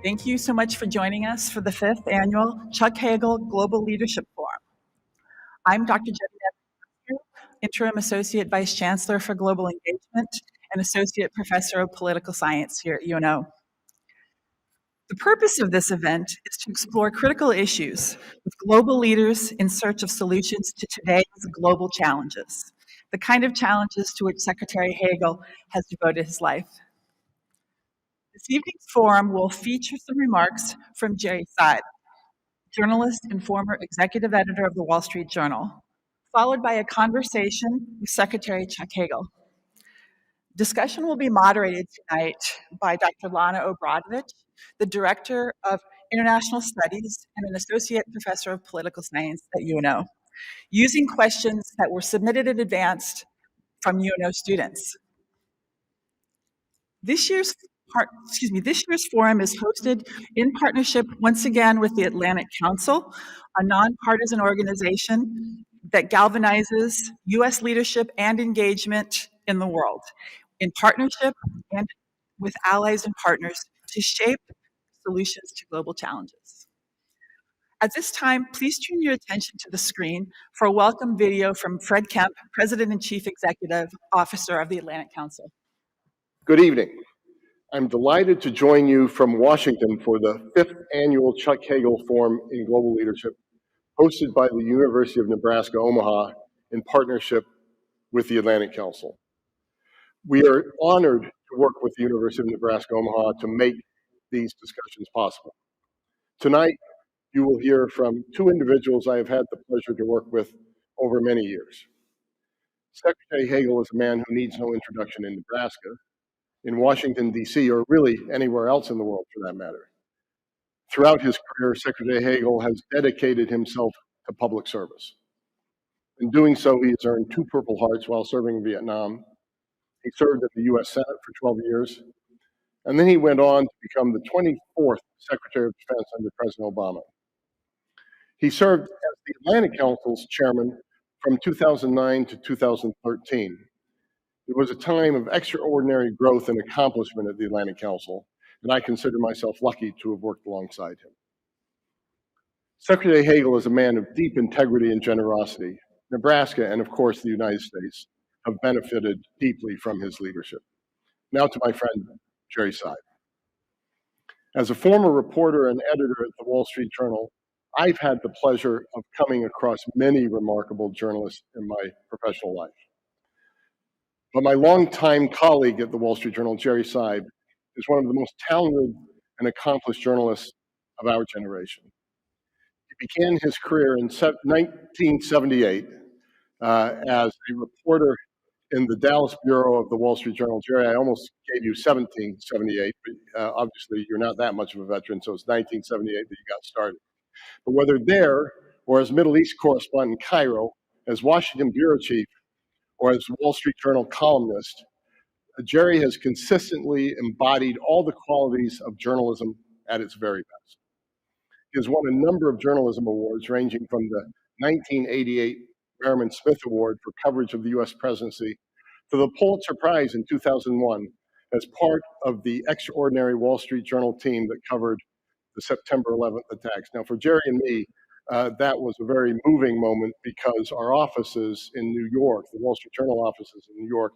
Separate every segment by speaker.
Speaker 1: Thank you so much for joining us for the 5th annual Chuck Hagel Global Leadership Forum. I'm Dr. Gerald, Interim Associate Vice Chancellor for Global Engagement and Associate Professor of Political Science here at UNO. The purpose of this event is to explore critical issues with global leaders in search of solutions to today's global challenges, the kind of challenges to which Secretary Hagel has devoted his life. This evening's forum will feature some remarks from Jerry Seib, journalist and former executive editor of the Wall Street Journal, followed by a conversation with Secretary Chuck Hagel. Discussion will be moderated tonight by Dr. Lana Obradovich, the Director of International Studies and an Associate Professor of Political Science at UNO, using questions that were submitted in advance from UNO students. This year's forum is hosted in partnership once again with the Atlantic Council, a nonpartisan organization that galvanizes U.S. leadership and engagement in the world, in partnership and with allies and partners to shape solutions to global challenges. At this time, please turn your attention to the screen for a welcome video from Fred Kemp, President and Chief Executive Officer of the Atlantic Council.
Speaker 2: Good evening. I'm delighted to join you from Washington for the 5th annual Chuck Hagel Forum in Global Leadership, hosted by the University of Nebraska, Omaha, in partnership with the Atlantic Council. We are honored to work with the University of Nebraska, Omaha to make these discussions possible. Tonight, you will hear from two individuals I have had the pleasure to work with over many years. Secretary Hagel is a man who needs no introduction in Nebraska, in Washington, D.C., or really anywhere else in the world for that matter. Throughout his career, Secretary Hagel has dedicated himself to public service. In doing so, he has earned 2 Purple Hearts while serving in Vietnam. He served at the U.S. Senate for 12 years, and then he went on to become the 24th Secretary of Defense under President Obama. He served as the Atlantic Council's chairman from 2009 to 2013. It was a time of extraordinary growth and accomplishment at the Atlantic Council, and I consider myself lucky to have worked alongside him. Secretary Hagel is a man of deep integrity and generosity. Nebraska, and of course the United States, have benefited deeply from his leadership. Now to my friend, Jerry Seib. As a former reporter and editor at the Wall Street Journal, I've had the pleasure of coming across many remarkable journalists in my professional life. But my longtime colleague at the Wall Street Journal, Jerry Seib, is one of the most talented and accomplished journalists of our generation. He began his career in 1978 as a reporter in the Dallas bureau of the Wall Street Journal. Jerry, I almost gave you 1778, but obviously you're not that much of a veteran, so it's 1978 that you got started. But whether there or as Middle East correspondent in Cairo, as Washington bureau chief, or as Wall Street Journal columnist, Jerry has consistently embodied all the qualities of journalism at its very best. He has won a number of journalism awards, ranging from the 1988 Merriman Smith Award for coverage of the U.S. presidency to the Pulitzer Prize in 2001 as part of the extraordinary Wall Street Journal team that covered the September 11th attacks. Now, for Jerry and me, that was a very moving moment because our offices in New York, the Wall Street Journal offices in New York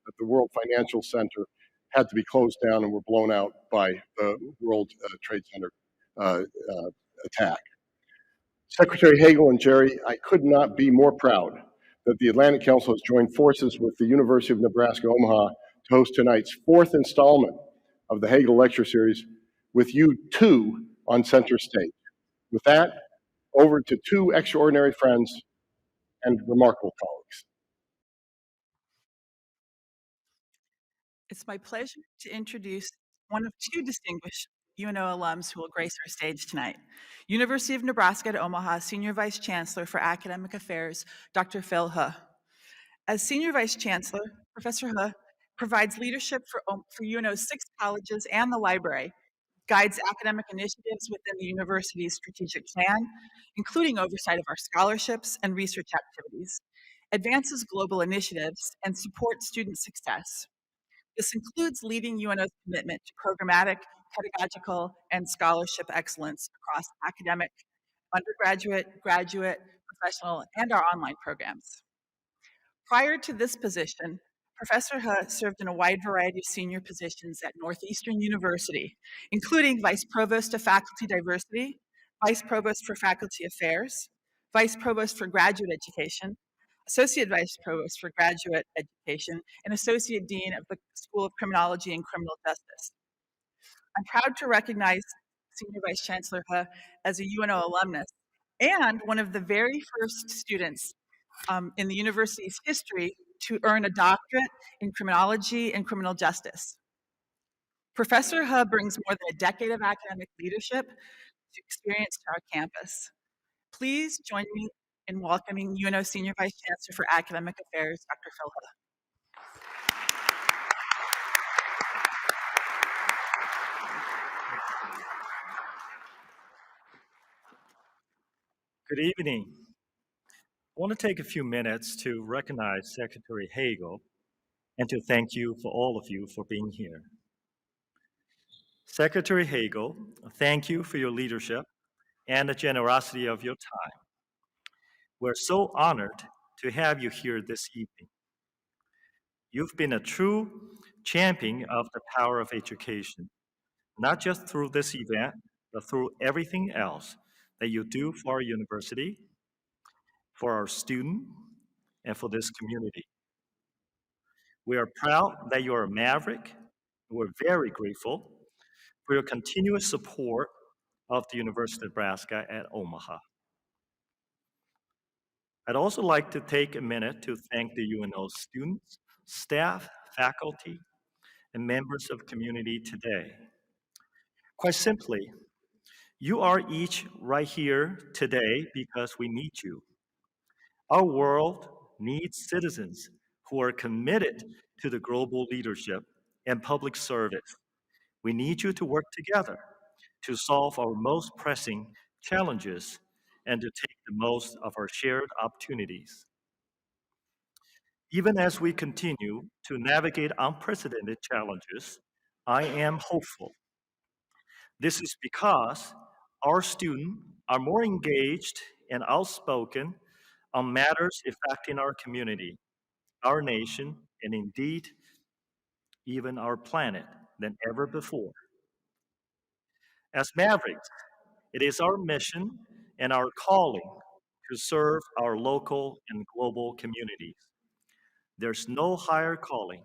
Speaker 2: at the World Financial Center, had to be closed down and were blown out by the World Trade Center attack. Secretary Hagel and Jerry, I could not be more proud that the Atlantic Council has joined forces with the University of Nebraska, Omaha to host tonight's 4th installment of the Hagel Lecture Series with you two on center stage. With that, over to two extraordinary friends and remarkable colleagues.
Speaker 1: It's my pleasure to introduce one of 2 distinguished UNO alums who will grace our stage tonight. University of Nebraska at Omaha Senior Vice Chancellor for Academic Affairs, Dr. Phil He. As Senior Vice Chancellor, Professor He provides leadership for UNO's 6 colleges and the library, guides academic initiatives within the university's strategic plan, including oversight of our scholarships and research activities, advances global initiatives, and supports student success. This includes leading UNO's commitment to programmatic pedagogical, and scholarship excellence across academic, undergraduate, graduate, professional, and our online programs. Prior to this position, Professor He served in a wide variety of senior positions at Northeastern University, including Vice Provost of Faculty Diversity, Vice Provost for Faculty Affairs, Vice Provost for Graduate Education, Associate Vice Provost for Graduate Education, and Associate Dean of the School of Criminology and Criminal Justice. I'm proud to recognize Senior Vice Chancellor He as a UNO alumnus and one of the very first students in the university's history to earn a doctorate in criminology and criminal justice. Professor He brings more than a decade of academic leadership to experience to our campus. Please join me in welcoming UNO Senior Vice Chancellor for Academic Affairs, Dr. Phil He.
Speaker 3: Good evening. I want to take a few minutes to recognize Secretary Hagel and to thank you for all of you for being here. Secretary Hagel, thank you for your leadership and the generosity of your time. We're so honored to have you here this evening. You've been a true champion of the power of education, not just through this event, but through everything else that you do for our university, for our students, and for this community. We are proud that you are a maverick. We're very grateful for your continuous support of the University of Nebraska at Omaha. I'd also like to take a minute to thank the UNO students, staff, faculty, and members of the community today. Quite simply, you are each right here today because we need you. Our world needs citizens who are committed to the global leadership and public service. We need you to work together to solve our most pressing challenges and to take the most of our shared opportunities. Even as we continue to navigate unprecedented challenges, I am hopeful. This is because our students are more engaged and outspoken on matters affecting our community, our nation, and indeed, even our planet than ever before. As Mavericks, it is our mission and our calling to serve our local and global communities. There's no higher calling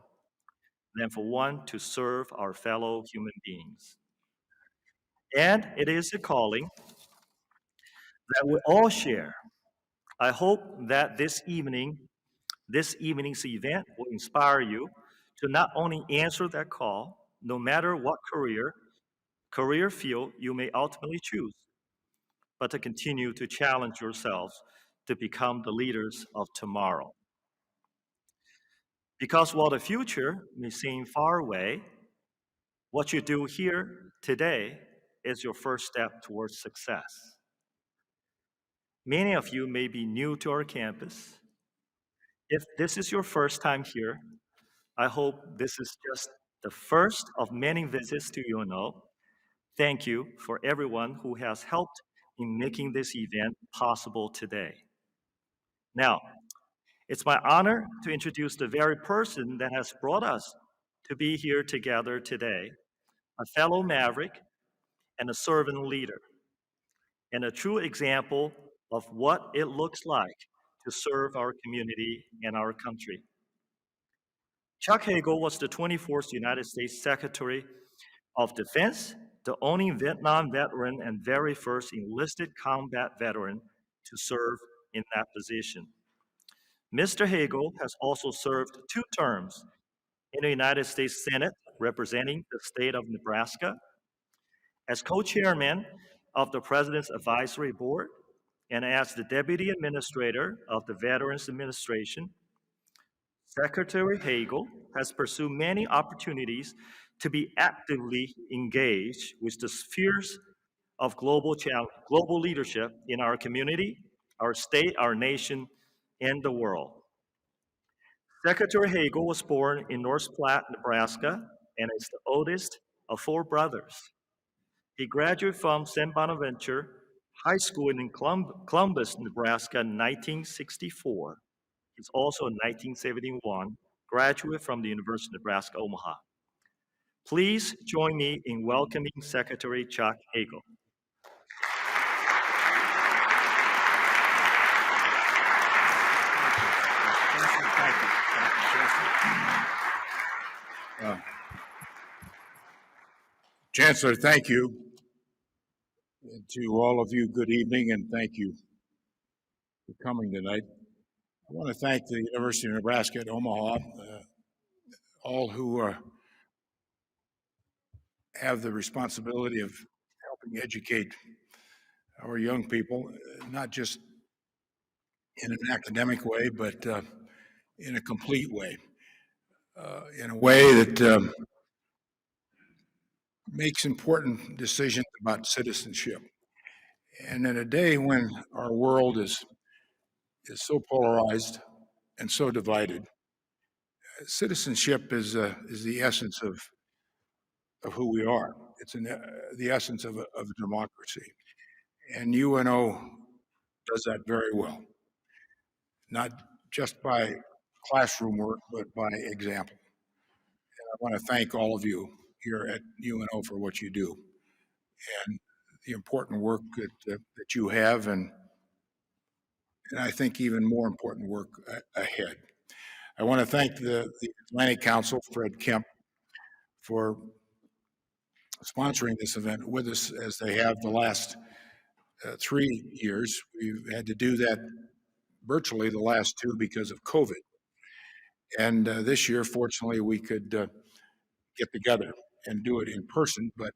Speaker 3: than for one to serve our fellow human beings. And it is a calling that we all share. I hope that this evening's event will inspire you to not only answer that call, no matter what career field you may ultimately choose, but to continue to challenge yourselves to become the leaders of tomorrow. Because while the future may seem far away, what you do here today is your first step towards success. Many of you may be new to our campus. If this is your first time here, I hope this is just the first of many visits to UNO. Thank you for everyone who has helped in making this event possible today. Now, it's my honor to introduce the very person that has brought us to be here together today, a fellow maverick and a servant leader, and a true example of what it looks like to serve our community and our country. Chuck Hagel was the 24th United States Secretary of Defense, the only Vietnam veteran and very first enlisted combat veteran to serve in that position. Mr. Hagel has also served 2 terms in the United States Senate representing the state of Nebraska, as co-chairman of the President's Advisory Board, and as the Deputy Administrator of the Veterans Administration. Secretary Hagel has pursued many opportunities to be actively engaged with the spheres of global leadership in our community, our state, our nation, and the world. Secretary Hagel was born in North Platte, Nebraska, and is the oldest of 4 brothers. He graduated from St. Bonaventure High School in Columbus, Nebraska in 1964. He's also a 1971 graduate from the University of Nebraska, Omaha. Please join me in welcoming Secretary Chuck Hagel.
Speaker 4: Chancellor, thank you. And to all of you, good evening, and thank you for coming tonight. I want to thank the University of Nebraska at Omaha, all who have the responsibility of helping educate our young people, not just in an academic way, but in a complete way, in a way that makes important decisions about citizenship. And in a day when our world is so polarized and so divided, citizenship is the essence of who we are. It's the essence of a democracy, and UNO does that very well, not just by classroom work, but by example. And I want to thank all of you here at UNO for what you do and the important work that you have, and I think even more important work ahead. I want to thank the Atlantic Council, Fred Kemp, for sponsoring this event with us as they have the last 3 years. We've had to do that virtually the last 2 because of COVID. And this year, fortunately, we could get together and do it in person, but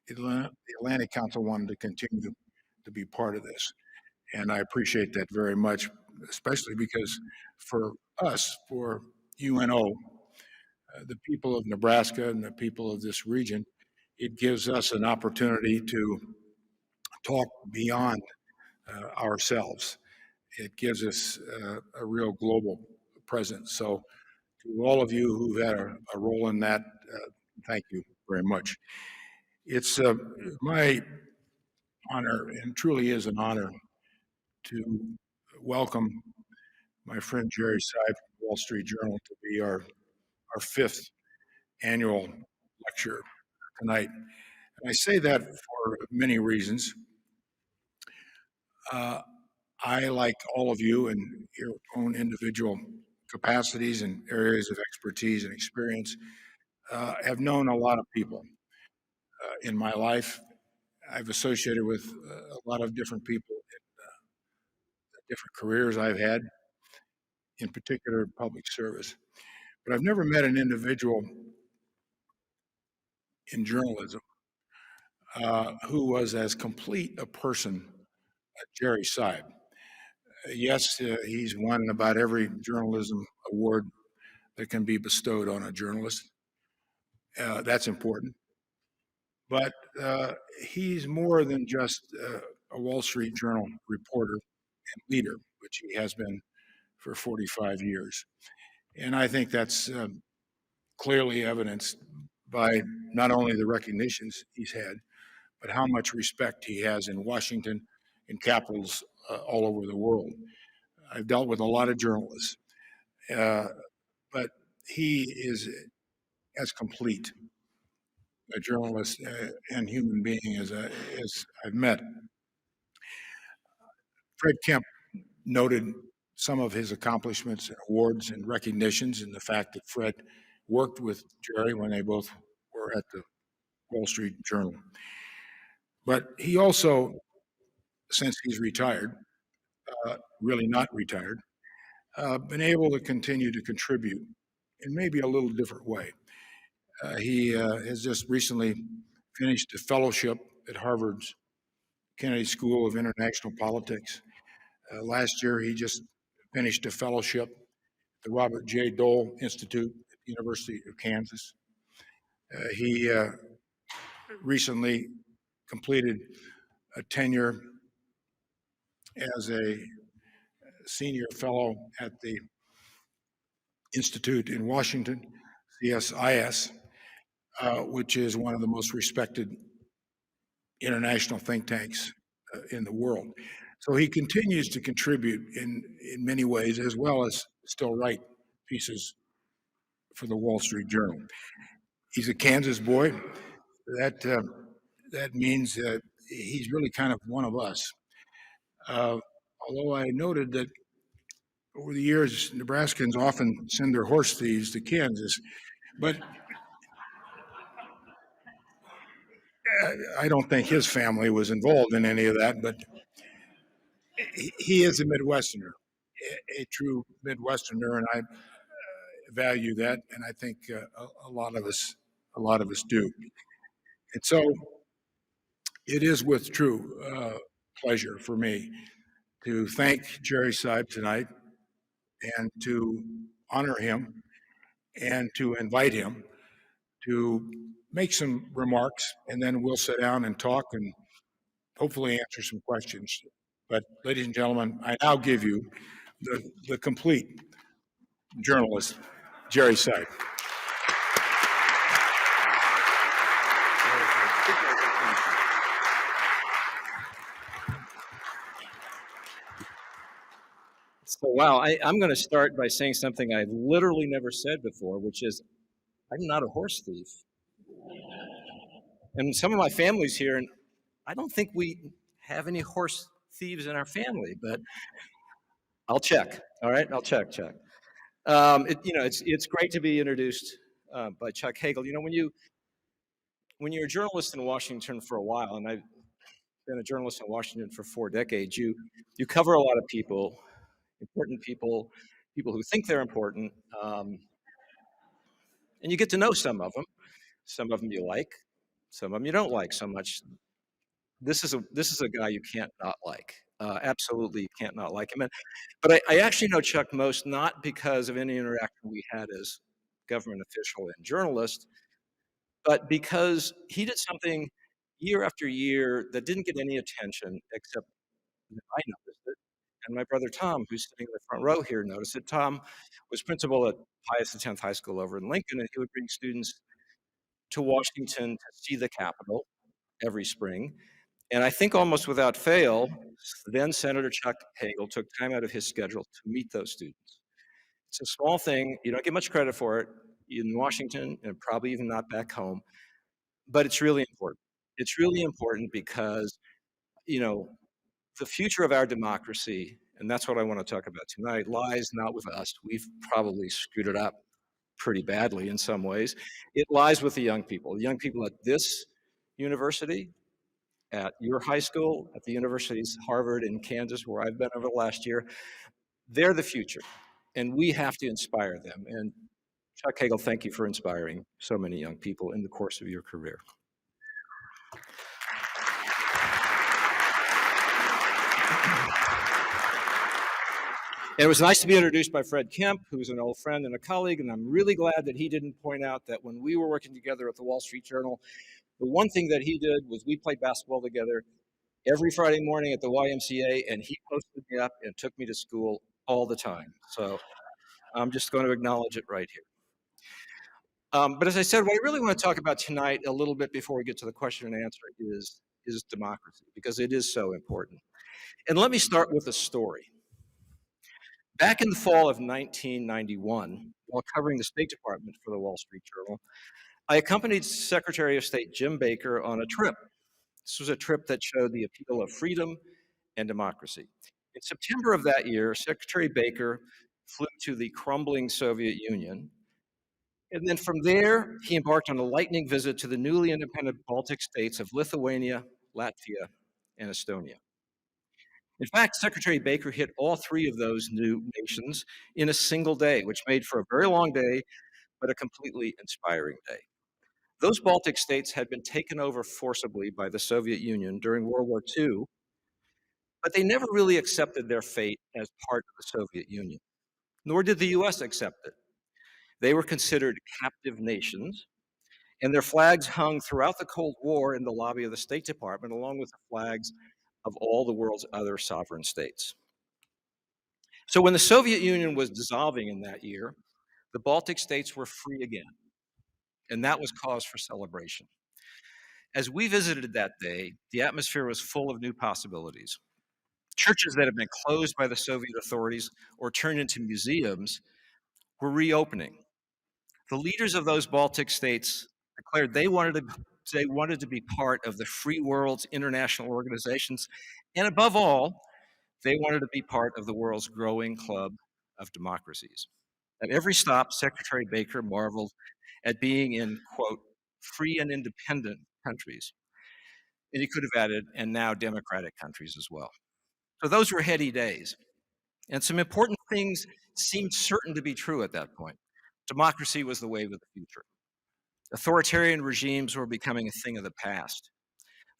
Speaker 4: the Atlantic Council wanted to continue to be part of this. And I appreciate that very much, especially because for us, for UNO, the people of Nebraska and the people of this region, it gives us an opportunity to talk beyond ourselves. It gives us a real global presence. So to all of you who've had a role in that, thank you very much. It's my honor, and truly is an honor, to welcome my friend Jerry Seib from the Wall Street Journal to be our 5th annual lecture tonight. And I say that for many reasons. I, like all of you in your own individual capacities and areas of expertise and experience, have known a lot of people in my life. I've associated with a lot of different people in different careers I've had, in particular public service. But I've never met an individual in journalism who was as complete a person as Jerry Seib. Yes, he's won about every journalism award that can be bestowed on a journalist. That's important. But he's more than just a Wall Street Journal reporter and leader, which he has been for 45 years. And I think that's clearly evidenced by not only the recognitions he's had, but how much respect he has in Washington, in capitals all over the world. I've dealt with a lot of journalists, but he is as complete a journalist and human being as I've met. Fred Kemp noted some of his accomplishments and awards and recognitions, and the fact that Fred worked with Jerry when they both were at the Wall Street Journal. But he also, since he's retired, really not retired, been able to continue to contribute in maybe a little different way. He has just recently finished a fellowship at Harvard's Kennedy School of International Politics. Last year, he just finished a fellowship at the Robert J. Dole Institute at the University of Kansas. He recently completed a tenure as a senior fellow at the Institute in Washington, CSIS, which is one of the most respected international think tanks in the world. So he continues to contribute in many ways, as well as still write pieces for the Wall Street Journal. He's a Kansas boy. That that means he's really kind of one of us. Uh, Although I noted that over the years, Nebraskans often send their horse thieves to Kansas, but I don't think his family was involved in any of that. But he is a Midwesterner, a true Midwesterner, and I value that, and I think a a lot of us do. And so it is with true pleasure for me to thank Jerry Seib tonight and to honor him and to invite him to make some remarks, and then we'll sit down and talk and hopefully answer some questions. But, ladies and gentlemen, I now give you the complete journalist, Jerry Seib.
Speaker 5: So, wow, I'm going to start by saying something I've literally never said before, which is I'm not a horse thief. And some of my family's here, and I don't think we have any horse thieves in our family, but I'll check. All right, I'll check. It's great to be introduced by Chuck Hagel. You know, when you're a journalist in Washington for a while, and I've been a journalist in Washington for 4 decades, you cover a lot of people, important people, people who think they're important, and you get to know some of them. Some of them you like, some of them you don't like so much. This is a guy you can't not like. Absolutely, you can't not like him. But I actually know Chuck most not because of any interaction we had as government official and journalist, but because he did something year after year that didn't get any attention except that I noticed it. And my brother Tom, who's sitting in the front row here, noticed it. Tom was principal at Pius X High School over in Lincoln, and he would bring students to Washington to see the Capitol every spring. And I think almost without fail, then Senator Chuck Hagel took time out of his schedule to meet those students. It's a small thing. You don't get much credit for it in Washington and probably even not back home, but it's really important. It's really important because, you know, the future of our democracy, and that's what I want to talk about tonight, lies not with us. We've probably screwed it up pretty badly in some ways. It lies with the young people at this university, at your high school, at the universities, Harvard and Kansas, where I've been over the last year. They're the future, and we have to inspire them. And Chuck Hagel, thank you for inspiring so many young people in the course of your career. And it was nice to be introduced by Fred Kemp, who's an old friend and a colleague, and I'm really glad that he didn't point out that when we were working together at the Wall Street Journal, the one thing that he did was we played basketball together every Friday morning at the YMCA, and he posted me up and took me to school all the time. So I'm just going to acknowledge it right here. But as I said, what I really want to talk about tonight a little bit before we get to the question and answer is democracy, because it is so important. And let me start with a story. Back in the fall of 1991, while covering the State Department for the Wall Street Journal, I accompanied Secretary of State Jim Baker on a trip. This was a trip that showed the appeal of freedom and democracy. In September of that year, Secretary Baker flew to the crumbling Soviet Union. And then from there, he embarked on a lightning visit to the newly independent Baltic states of Lithuania, Latvia, and Estonia. In fact, Secretary Baker hit all 3 of those new nations in a single day, which made for a very long day, but a completely inspiring day. Those Baltic states had been taken over forcibly by the Soviet Union during World War II, but they never really accepted their fate as part of the Soviet Union, nor did the US accept it. They were considered captive nations, and their flags hung throughout the Cold War in the lobby of the State Department, along with the flags of all the world's other sovereign states. So when the Soviet Union was dissolving in that year, the Baltic states were free again, and that was cause for celebration. As we visited that day, the atmosphere was full of new possibilities. Churches that had been closed by the Soviet authorities or turned into museums were reopening. The leaders of those Baltic states declared they wanted to be part of the free world's international organizations, and above all, they wanted to be part of the world's growing club of democracies. At every stop, Secretary Baker marveled at being in, quote, free and independent countries. And he could have added, and now democratic countries as well. So those were heady days. And some important things seemed certain to be true at that point. Democracy was the wave of the future. Authoritarian regimes were becoming a thing of the past.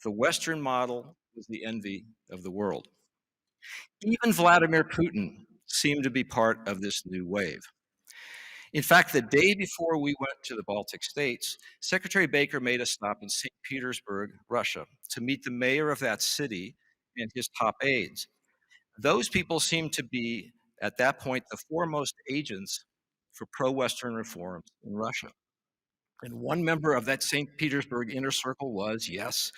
Speaker 5: The Western model was the envy of the world. Even Vladimir Putin seemed to be part of this new wave. In fact, the day before we went to the Baltic states, Secretary Baker made a stop in St. Petersburg, Russia, to meet the mayor of that city and his top aides. Those people seemed to be, at that point, the foremost agents for pro-Western reforms in Russia. And one member of that St. Petersburg inner circle was, yes,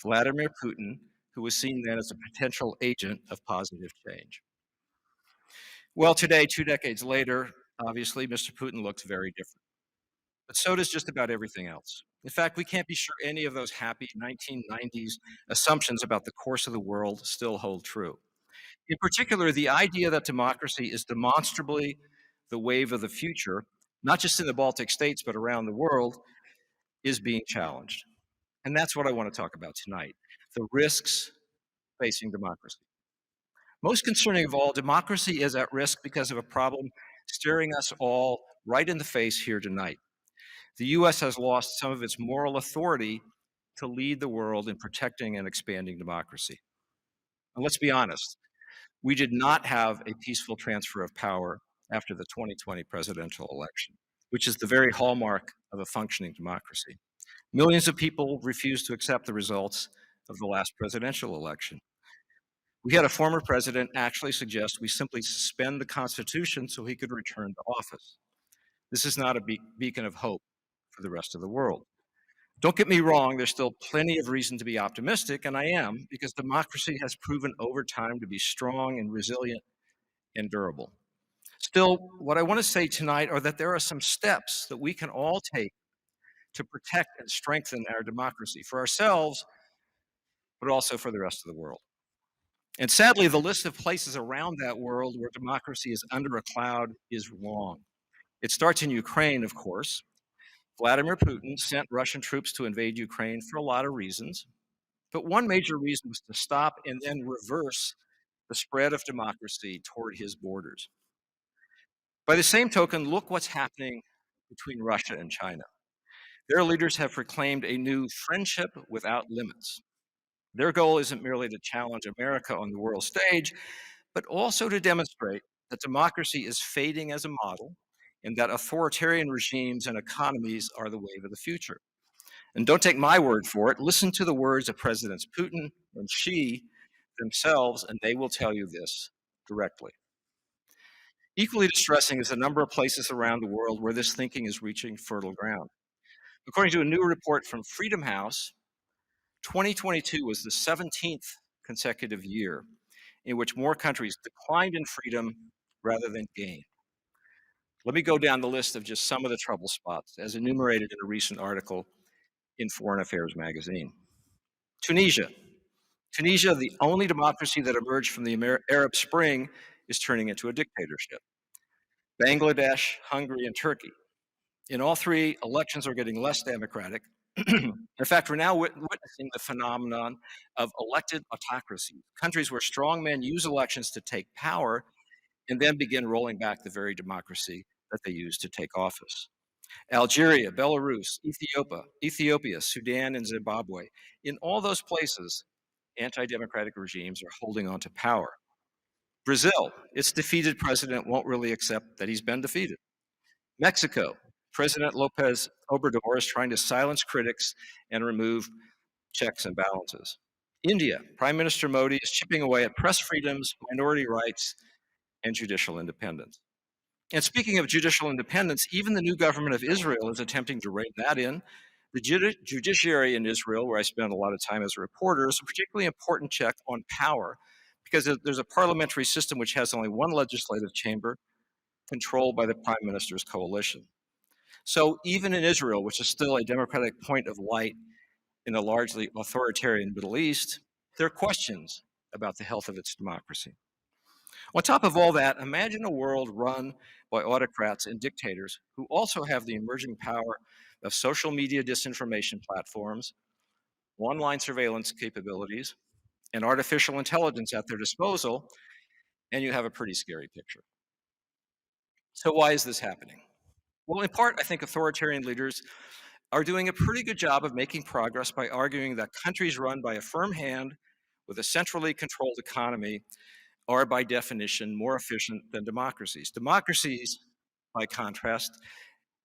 Speaker 5: Vladimir Putin, who was seen then as a potential agent of positive change. Well, today, 2 decades later, obviously, Mr. Putin looks very different. But so does just about everything else. In fact, we can't be sure any of those happy 1990s assumptions about the course of the world still hold true. In particular, the idea that democracy is demonstrably the wave of the future, not just in the Baltic states, but around the world, is being challenged. And that's what I want to talk about tonight, the risks facing democracy. Most concerning of all, democracy is at risk because of a problem staring us all right in the face here tonight. The US has lost some of its moral authority to lead the world in protecting and expanding democracy. And let's be honest, we did not have a peaceful transfer of power after the 2020 presidential election, which is the very hallmark of a functioning democracy. Millions of people refused to accept the results of the last presidential election. We had a former president actually suggest we simply suspend the Constitution so he could return to office. This is not a beacon of hope for the rest of the world. Don't get me wrong, there's still plenty of reason to be optimistic, and I am, because democracy has proven over time to be strong and resilient and durable. Still, what I want to say tonight are that there are some steps that we can all take to protect and strengthen our democracy for ourselves, but also for the rest of the world. And sadly, the list of places around that world where democracy is under a cloud is long. It starts in Ukraine, of course. Vladimir Putin sent Russian troops to invade Ukraine for a lot of reasons. But one major reason was to stop and then reverse the spread of democracy toward his borders. By the same token, look what's happening between Russia and China. Their leaders have proclaimed a new friendship without limits. Their goal isn't merely to challenge America on the world stage, but also to demonstrate that democracy is fading as a model and that authoritarian regimes and economies are the wave of the future. And don't take my word for it. Listen to the words of Presidents Putin and Xi themselves, and they will tell you this directly. Equally distressing is the number of places around the world where this thinking is reaching fertile ground. According to a new report from Freedom House, 2022 was the 17th consecutive year in which more countries declined in freedom rather than gained. Let me go down the list of just some of the trouble spots as enumerated in a recent article in Foreign Affairs magazine. Tunisia. Tunisia, the only democracy that emerged from the Arab Spring, is turning into a dictatorship. Bangladesh, Hungary, and Turkey. In all three, elections are getting less democratic. In fact, we're now witnessing the phenomenon of elected autocracy, countries where strongmen use elections to take power and then begin rolling back the very democracy that they used to take office. Algeria, Belarus, Ethiopia, Sudan, and Zimbabwe. In all those places, anti-democratic regimes are holding on to power. Brazil, its defeated president won't really accept that he's been defeated. Mexico, President Lopez Obrador is trying to silence critics and remove checks and balances. India, Prime Minister Modi is chipping away at press freedoms, minority rights, and judicial independence. And speaking of judicial independence, even the new government of Israel is attempting to rein that in. The judiciary in Israel, where I spent a lot of time as a reporter, is a particularly important check on power because there's a parliamentary system which has only one legislative chamber controlled by the prime minister's coalition. So even in Israel, which is still a democratic point of light in a largely authoritarian Middle East, there are questions about the health of its democracy. On top of all that, imagine a world run by autocrats and dictators who also have the emerging power of social media disinformation platforms, online surveillance capabilities, and artificial intelligence at their disposal, and you have a pretty scary picture. So why is this happening? Well, in part, I think authoritarian leaders are doing a pretty good job of making progress by arguing that countries run by a firm hand with a centrally controlled economy are by definition more efficient than democracies. Democracies, by contrast,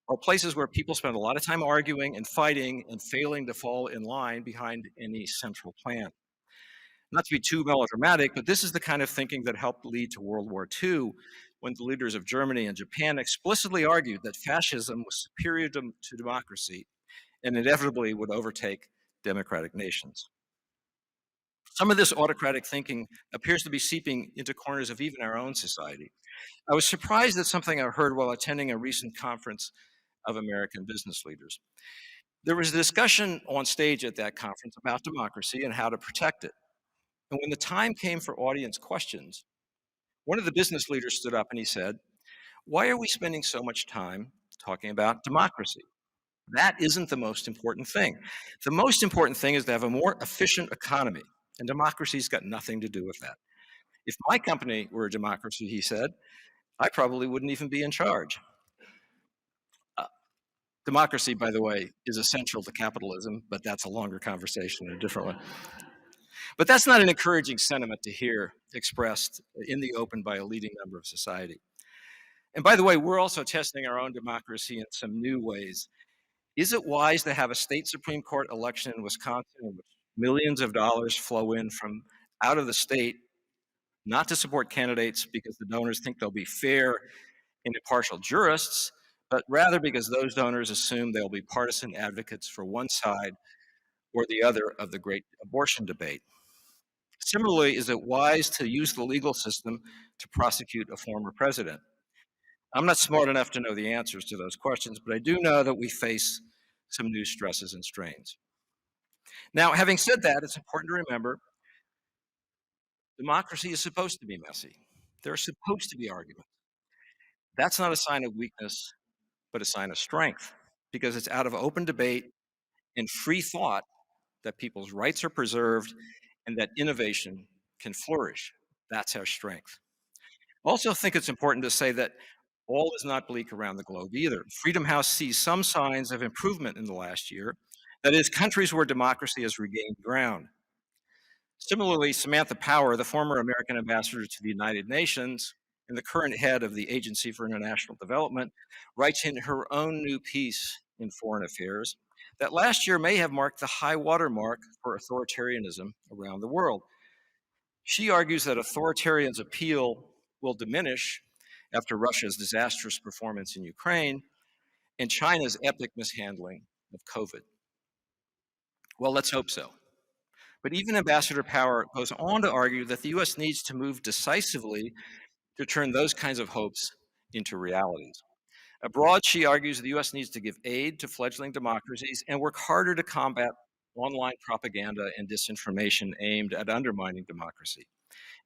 Speaker 5: are places where people spend a lot of time arguing and fighting and failing to fall in line behind any central plan. Not to be too melodramatic, but this is the kind of thinking that helped lead to World War II, when the leaders of Germany and Japan explicitly argued that fascism was superior to democracy and inevitably would overtake democratic nations. Some of this autocratic thinking appears to be seeping into corners of even our own society. I was surprised at something I heard while attending a recent conference of American business leaders. There was a discussion on stage at that conference about democracy and how to protect it. And when the time came for audience questions, one of the business leaders stood up and he said, "Why are we spending so much time talking about democracy? That isn't the most important thing. The most important thing is to have a more efficient economy, and democracy's got nothing to do with that. If my company were a democracy," he said, "I probably wouldn't even be in charge." Democracy, by the way, is essential to capitalism, but that's a longer conversation and a different one. But that's not an encouraging sentiment to hear expressed in the open by a leading member of society. And by the way, we're also testing our own democracy in some new ways. Is it wise to have a state Supreme Court election in Wisconsin in which millions of dollars flow in from out of the state, not to support candidates because the donors think they'll be fair and impartial jurists, but rather because those donors assume they'll be partisan advocates for one side or the other of the great abortion debate? Similarly, is it wise to use the legal system to prosecute a former president? I'm not smart enough to know the answers to those questions, but I do know that we face some new stresses and strains. Now, having said that, it's important to remember democracy is supposed to be messy. There are supposed to be arguments. That's not a sign of weakness, but a sign of strength, because it's out of open debate and free thought that people's rights are preserved and that innovation can flourish. That's our strength. I also think it's important to say that all is not bleak around the globe either. Freedom House sees some signs of improvement in the last year. That is, countries where democracy has regained ground. Similarly, Samantha Power, the former American ambassador to the United Nations and the current head of the Agency for International Development, writes in her own new piece in Foreign Affairs that last year may have marked the high water mark for authoritarianism around the world. She argues that authoritarians' appeal will diminish after Russia's disastrous performance in Ukraine and China's epic mishandling of COVID. Well, let's hope so. But even Ambassador Power goes on to argue that the US needs to move decisively to turn those kinds of hopes into realities. Abroad, she argues the US needs to give aid to fledgling democracies and work harder to combat online propaganda and disinformation aimed at undermining democracy.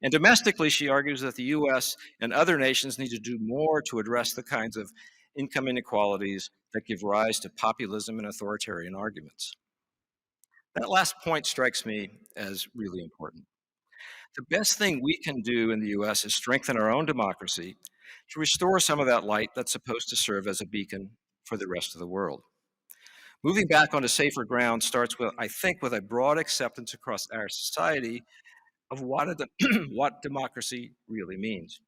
Speaker 5: And domestically, she argues that the US and other nations need to do more to address the kinds of income inequalities that give rise to populism and authoritarian arguments. That last point strikes me as really important. The best thing we can do in the US is strengthen our own democracy to restore some of that light that's supposed to serve as a beacon for the rest of the world. Moving back onto safer ground starts with, I think, with a broad acceptance across our society of what democracy really means.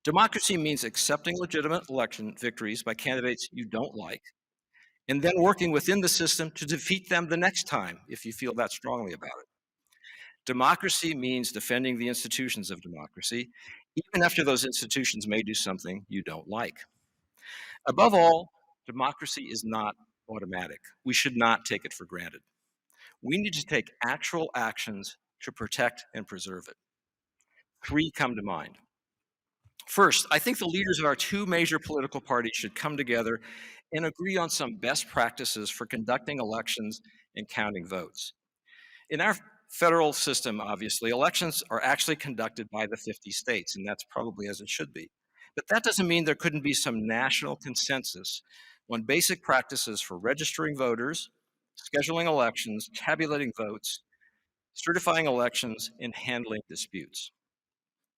Speaker 5: Democracy means accepting legitimate election victories by candidates you don't like, and then working within the system to defeat them the next time if you feel that strongly about it. Democracy means defending the institutions of democracy, even after those institutions may do something you don't like. Above all, democracy is not automatic. We should not take it for granted. We need to take actual actions to protect and preserve it. 3 come to mind. First, I think the leaders of our 2 major political parties should come together and agree on some best practices for conducting elections and counting votes. In our federal system, obviously, elections are actually conducted by the 50 states, and that's probably as it should be. But that doesn't mean there couldn't be some national consensus on basic practices for registering voters, scheduling elections, tabulating votes, certifying elections, and handling disputes.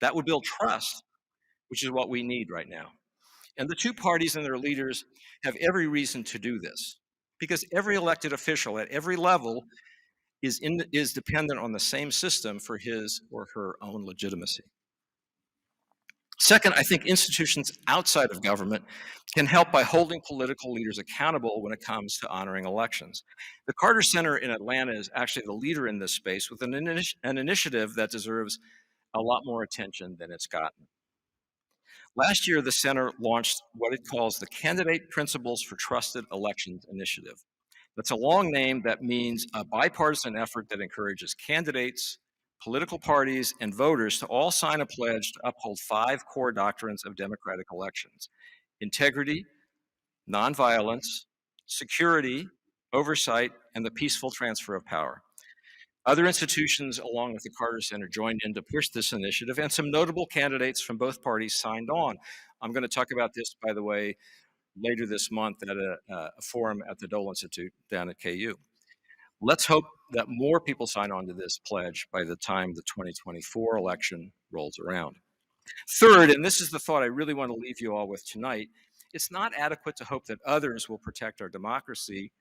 Speaker 5: That would build trust, which is what we need right now. And the 2 parties and their leaders have every reason to do this, because every elected official at every level is dependent on the same system for his or her own legitimacy. Second, I think institutions outside of government can help by holding political leaders accountable when it comes to honoring elections. The Carter Center in Atlanta is actually the leader in this space with an initiative that deserves a lot more attention than it's gotten. Last year, the center launched what it calls the Candidate Principles for Trusted Elections Initiative. That's a long name that means a bipartisan effort that encourages candidates, political parties, and voters to all sign a pledge to uphold 5 core doctrines of democratic elections: integrity, nonviolence, security, oversight, and the peaceful transfer of power. Other institutions, along with the Carter Center, joined in to push this initiative, and some notable candidates from both parties signed on. I'm going to talk about this, by the way, later this month at a forum at the Dole Institute down at KU. Let's hope that more people sign on to this pledge by the time the 2024 election rolls around. Third, and this is the thought I really want to leave you all with tonight, it's not adequate to hope that others will protect our democracy.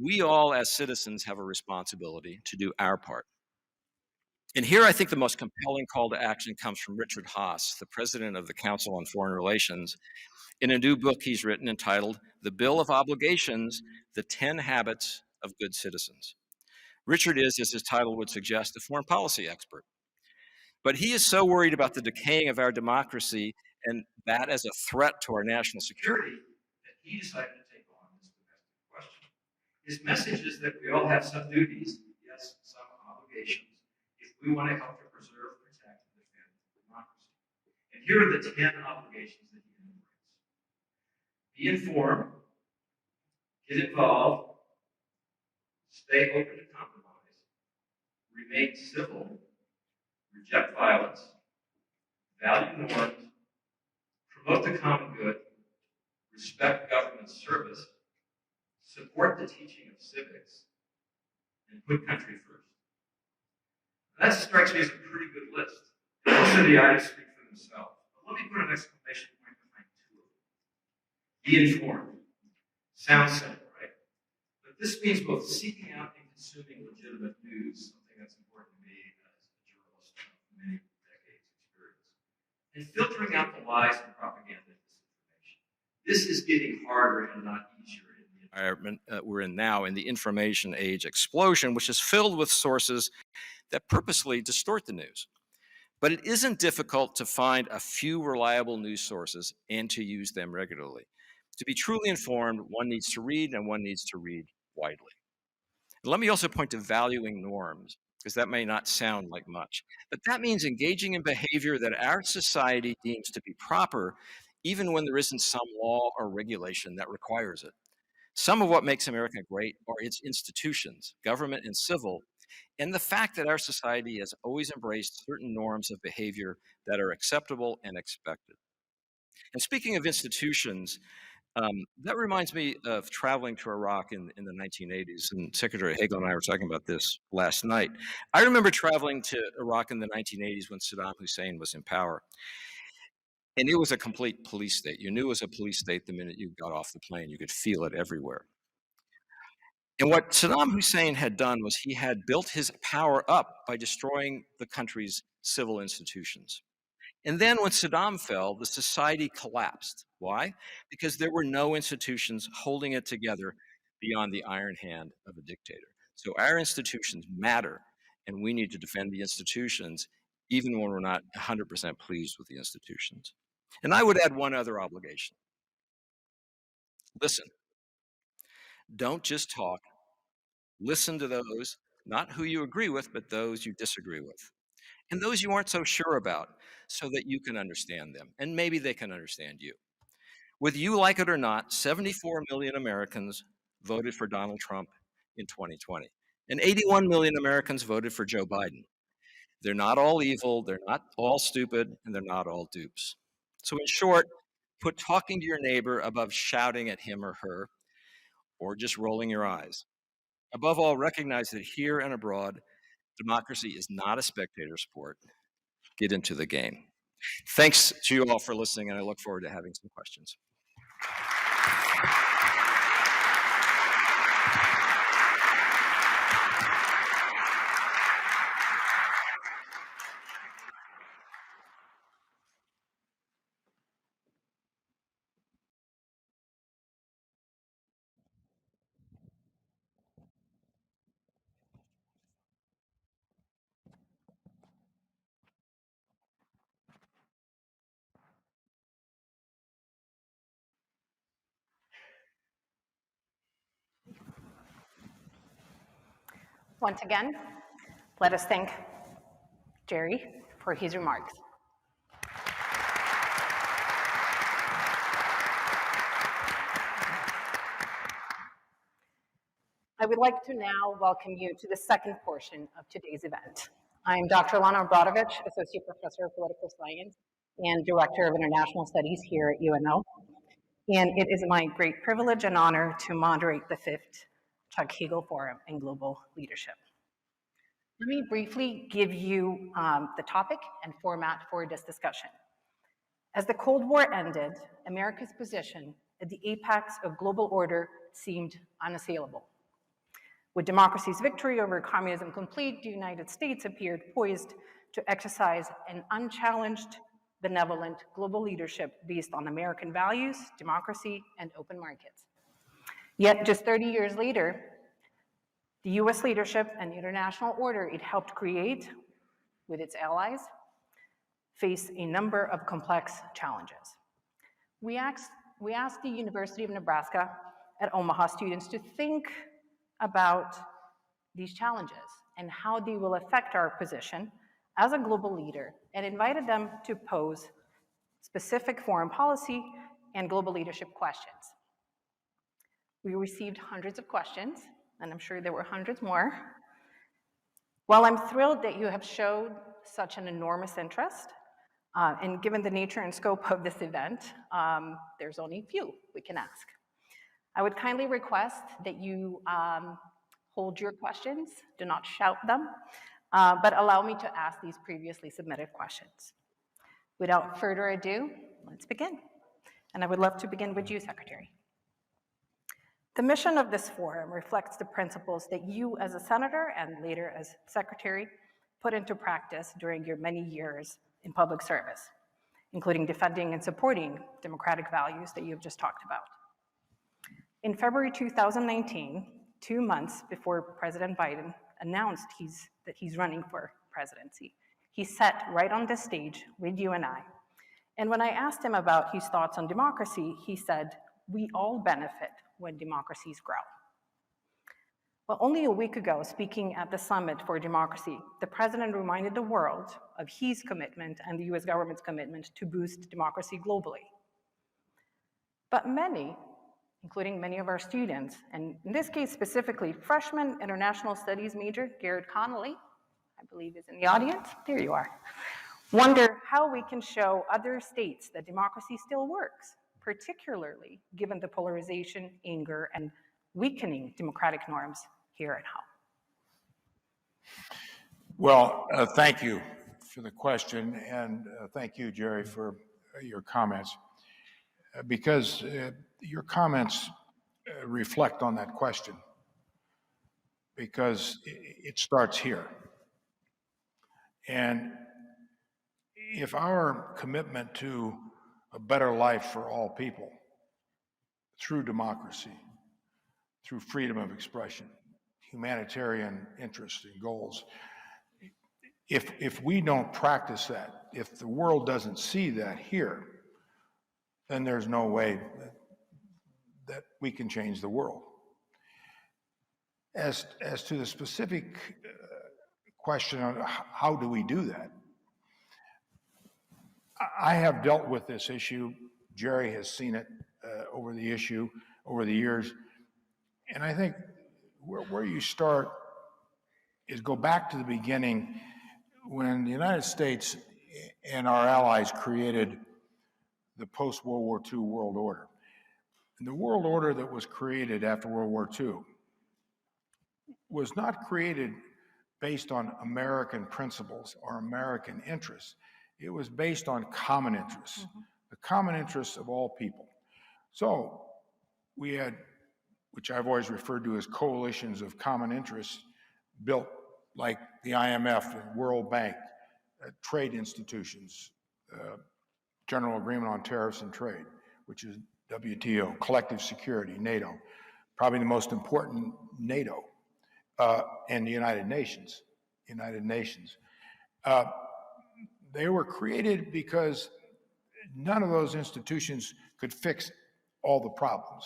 Speaker 5: We all, as citizens, have a responsibility to do our part. And here I think the most compelling call to action comes from Richard Haass, the president of the Council on Foreign Relations, in a new book he's written entitled The Bill of Obligations, The 10 Habits of Good Citizens. Richard is, as his title would suggest, a foreign policy expert. But he is so worried about the decaying of our democracy and that as a threat to our national security that he decided to take on this domestic question. His message is that we all have some duties, yes, some obligations, if we want to help to preserve, protect, and defend democracy. And here are the 10 obligations that he enumerates. Be informed, get involved, stay open to compromise, remain civil, reject violence, value norms, promote the common good, respect government service, support the teaching of civics, and put country first. That strikes me as a pretty good list. Most of the items speak for themselves. But let me put an exclamation point behind 2 of them. Be informed. Sounds simple, right? But this means both seeking out and consuming legitimate news, something that's important to me as a journalist of many decades' experience, and filtering out the lies and propaganda and disinformation. This is getting harder and not easier in the environment we're in now, in the information age explosion, which is filled with sources that purposely distort the news. But it isn't difficult to find a few reliable news sources and to use them regularly. To be truly informed, one needs to read, and one needs to read widely. And let me also point to valuing norms, because that may not sound like much. But that means engaging in behavior that our society deems to be proper, even when there isn't some law or regulation that requires it. Some of what makes America great are its institutions, government and civil, and the fact that our society has always embraced certain norms of behavior that are acceptable and expected. And speaking of institutions, that reminds me of traveling to Iraq in the 1980s, and Secretary Hagel and I were talking about this last night. I remember traveling to Iraq in the 1980s when Saddam Hussein was in power. And it was a complete police state. You knew it was a police state the minute you got off the plane. You could feel it everywhere. And what Saddam Hussein had done was he had built his power up by destroying the country's civil institutions. And then when Saddam fell, the society collapsed. Why? Because there were no institutions holding it together beyond the iron hand of a dictator. So our institutions matter, and we need to defend the institutions even when we're not 100% pleased with the institutions. And I would add one other obligation. Listen. Don't just talk. Listen to those, not who you agree with, but those you disagree with. And those you aren't so sure about, so that you can understand them. And maybe they can understand you. Whether you like it or not, 74 million Americans voted for Donald Trump in 2020. And 81 million Americans voted for Joe Biden. They're not all evil, they're not all stupid, and they're not all dupes. So, in short, put talking to your neighbor above shouting at him or her, or just rolling your eyes. Above all, recognize that here and abroad, democracy is not a spectator sport. Get into the game. Thanks to you all for listening, and I look forward to having some questions.
Speaker 6: Once again, let us thank Jerry for his remarks. I would like to now welcome you to the second portion of today's event. I'm Dr. Lana Obradovich, Associate Professor of Political Science and Director of International Studies here at UNO. And it is my great privilege and honor to moderate the fifth Chuck Hagel Forum in Global Leadership. Let me briefly give you the topic and format for this discussion. As the Cold War ended, America's position at the apex of global order seemed unassailable. With democracy's victory over communism complete, the United States appeared poised to exercise an unchallenged, benevolent global leadership based on American values, democracy, and open markets. Yet, just 30 years later, the US leadership and the international order it helped create with its allies face a number of complex challenges. We asked the University of Nebraska at Omaha students to think about these challenges and how they will affect our position as a global leader, and invited them to pose specific foreign policy and global leadership questions. We received hundreds of questions, and I'm sure there were hundreds more. While I'm thrilled that you have showed such an enormous interest, and given the nature and scope of this event, there's only a few we can ask. I would kindly request that you hold your questions, do not shout them, but allow me to ask these previously submitted questions. Without further ado, let's begin. And I would love to begin with you, Secretary. The mission of this forum reflects the principles that you as a senator and later as secretary put into practice during your many years in public service, including defending and supporting democratic values that you've just talked about. In February 2019, 2 months before President Biden announced that he's running for presidency, he sat right on this stage with you and I. And when I asked him about his thoughts on democracy, he said, "We all benefit when democracies grow." Well, only a week ago, speaking at the Summit for Democracy, the president reminded the world of his commitment and the US government's commitment to boost democracy globally. But many, including many of our students, and in this case specifically, freshman international studies major Gerald Connolly, I believe is in the audience, there you are, wonder how we can show other states that democracy still works, particularly given the polarization, anger, and weakening democratic norms here at home.
Speaker 4: Well, thank you for the question, and thank you, Jerry, for your comments, because your comments reflect on that question, because it starts here. And if our commitment to a better life for all people through democracy, through freedom of expression, humanitarian interests and goals, if we don't practice that, if the world doesn't see that here, then there's no way that we can change the world. As to the specific question on how do we do that, I have dealt with this issue. Jerry has seen it over the years. And I think where you start is go back to the beginning when the United States and our allies created the post-World War II world order. And the world order that was created after World War II was not created based on American principles or American interests. It was based on common interests, the common interests of all people. So we had, which I've always referred to as coalitions of common interests, built like the IMF and World Bank, trade institutions, General Agreement on Tariffs and Trade, which is WTO, collective security, NATO, probably the most important, NATO, and the United Nations. They were created because none of those institutions could fix all the problems.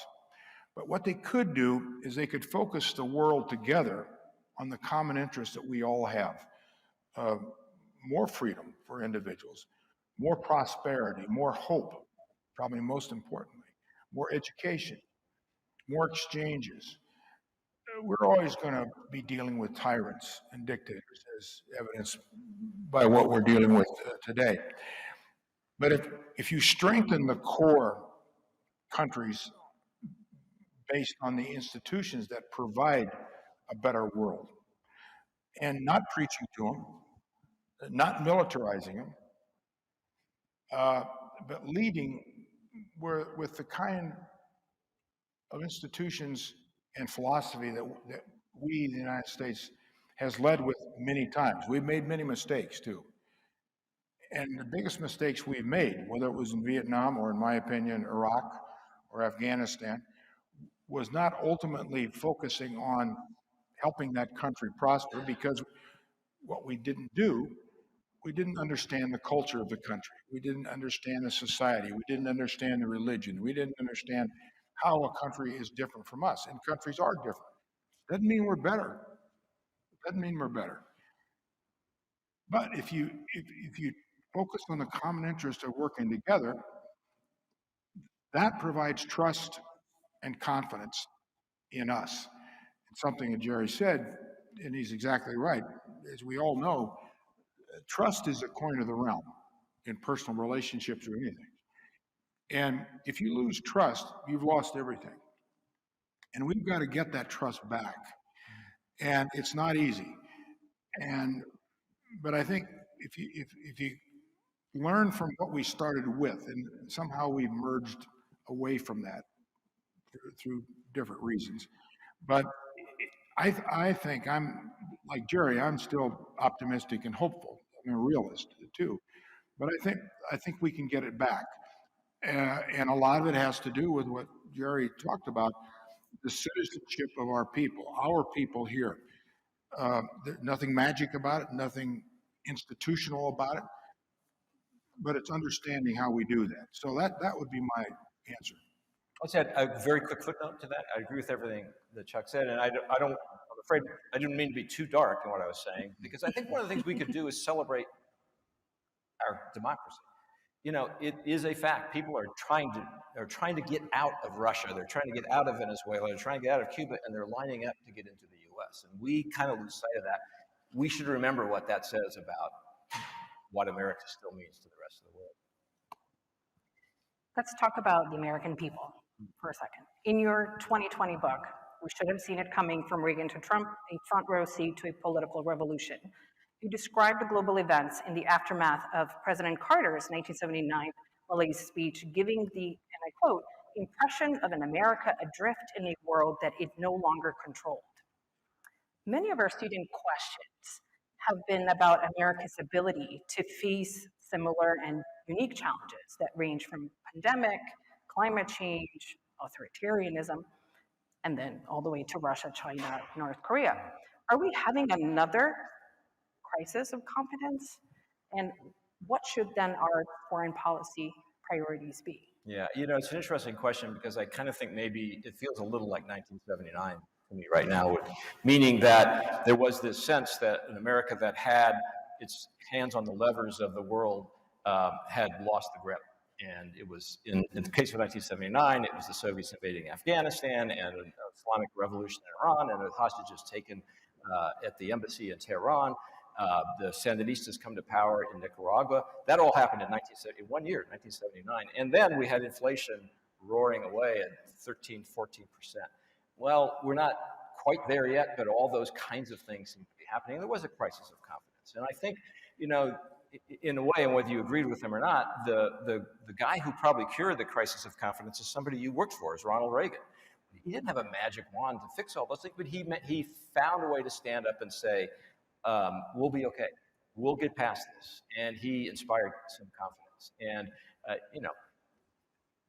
Speaker 4: But what they could do is they could focus the world together on the common interests that we all have. More freedom for individuals, more prosperity, more hope, probably most importantly, more education, more exchanges. We're always going to be dealing with tyrants and dictators, as evidenced by what we're dealing with today. But if you strengthen the core countries based on the institutions that provide a better world, and not preaching to them, not militarizing them, but leading with the kind of institutions and philosophy that we, the United States, has led with many times. We've made many mistakes too. And the biggest mistakes we've made, whether it was in Vietnam or, in my opinion, Iraq or Afghanistan, was not ultimately focusing on helping that country prosper, because what we didn't do, we didn't understand the culture of the country. We didn't understand the society. We didn't understand the religion. We didn't understand how a country is different from us. And countries are different. Doesn't mean we're better. Doesn't mean we're better. But if you focus on the common interest of working together, that provides trust and confidence in us. And something that Jerry said, and he's exactly right, as we all know, trust is a coin of the realm in personal relationships or anything. And if you lose trust, you've lost everything. And we've got to get that trust back. And it's not easy. But I think if you learn from what we started with, and somehow we've merged away from that through different reasons. But I think I'm like Jerry. I'm still optimistic and hopeful. I'm a realist too. But I think we can get it back. And a lot of it has to do with what Jerry talked about, the citizenship of our people here. There's nothing magic about it, nothing institutional about it, but it's understanding how we do that. So that would be my answer.
Speaker 5: Let's add a very quick footnote to that. I agree with everything that Chuck said, and I'm afraid I didn't mean to be too dark in what I was saying, because I think one of the things we could do is celebrate our democracy. You know, it is a fact. People are trying to get out of Russia. They're trying to get out of Venezuela. They're trying to get out of Cuba, and they're lining up to get into the U.S. And we kind of lose sight of that. We should remember what that says about what America still means to the rest of the world.
Speaker 6: Let's talk about the American people for a second. In your 2020 book, We Should Have Seen It Coming from Reagan to Trump, a front row seat to a political revolution, you described the global events in the aftermath of President Carter's 1979 Malaise speech, giving the, and I quote, impression of an America adrift in a world that it no longer controlled. Many of our student questions have been about America's ability to face similar and unique challenges that range from pandemic, climate change, authoritarianism, and then all the way to Russia, China, North Korea. Are we having another crisis of competence? And what should then our foreign policy priorities be?
Speaker 5: Yeah, you know, it's an interesting question, because I kind of think maybe it feels a little like 1979 to to me right now, meaning that there was this sense that an America that had its hands on the levers of the world had lost the grip. And it was, in the case of 1979, it was the Soviets invading Afghanistan and an Islamic revolution in Iran, and the hostages taken at the embassy in Tehran. The Sandinistas come to power in Nicaragua. That all happened in 1979. And then we had inflation roaring away at 13, 14%. Well, we're not quite there yet, but all those kinds of things seem to be happening. There was a crisis of confidence. And I think, in a way, and whether you agreed with him or not, the guy who probably cured the crisis of confidence is somebody you worked for, is Ronald Reagan. He didn't have a magic wand to fix all those things, but he found a way to stand up and say, we'll be okay. We'll get past this. And he inspired some confidence. And,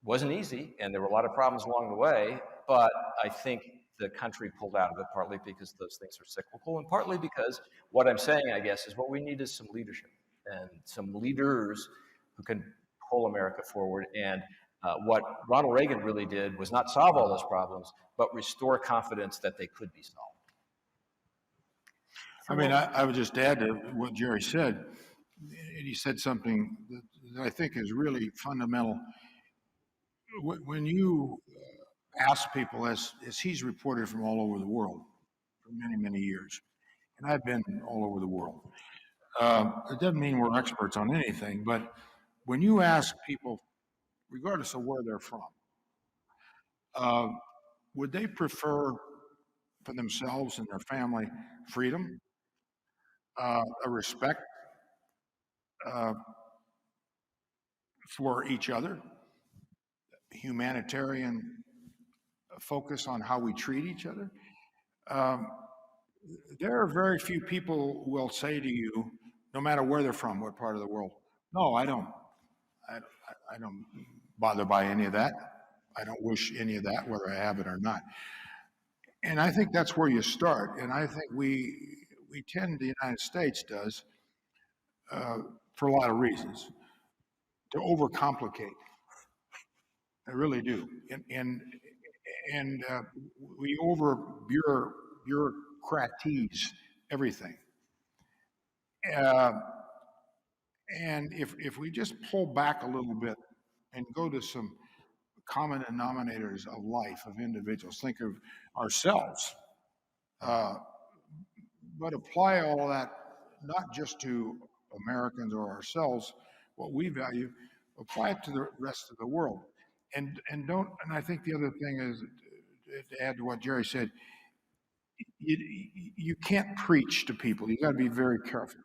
Speaker 5: wasn't easy, and there were a lot of problems along the way, but I think the country pulled out of it partly because those things are cyclical, and partly because what I'm saying, I guess, is what we need is some leadership and some leaders who can pull America forward. And what Ronald Reagan really did was not solve all those problems, but restore confidence that they could be solved.
Speaker 4: I mean, I would just add to what Jerry said. He said something that I think is really fundamental. When you ask people, as he's reported from all over the world for many, many years, and I've been all over the world, it doesn't mean we're experts on anything, but when you ask people, regardless of where they're from, would they prefer for themselves and their family freedom, a respect for each other, humanitarian focus on how we treat each other? There are very few people who will say to you, no matter where they're from, what part of the world, no, I don't bother by any of that. I don't wish any of that, whether I have it or not. And I think that's where you start. And I think we tend, the United States does, for a lot of reasons, to overcomplicate. I really do. And we over bureaucratize everything. And if we just pull back a little bit and go to some common denominators of life, of individuals, think of ourselves, but apply all that not just to Americans or ourselves, what we value, apply it to the rest of the world. And I think the other thing is, to add to what Jerry said, you can't preach to people. You got to be very careful.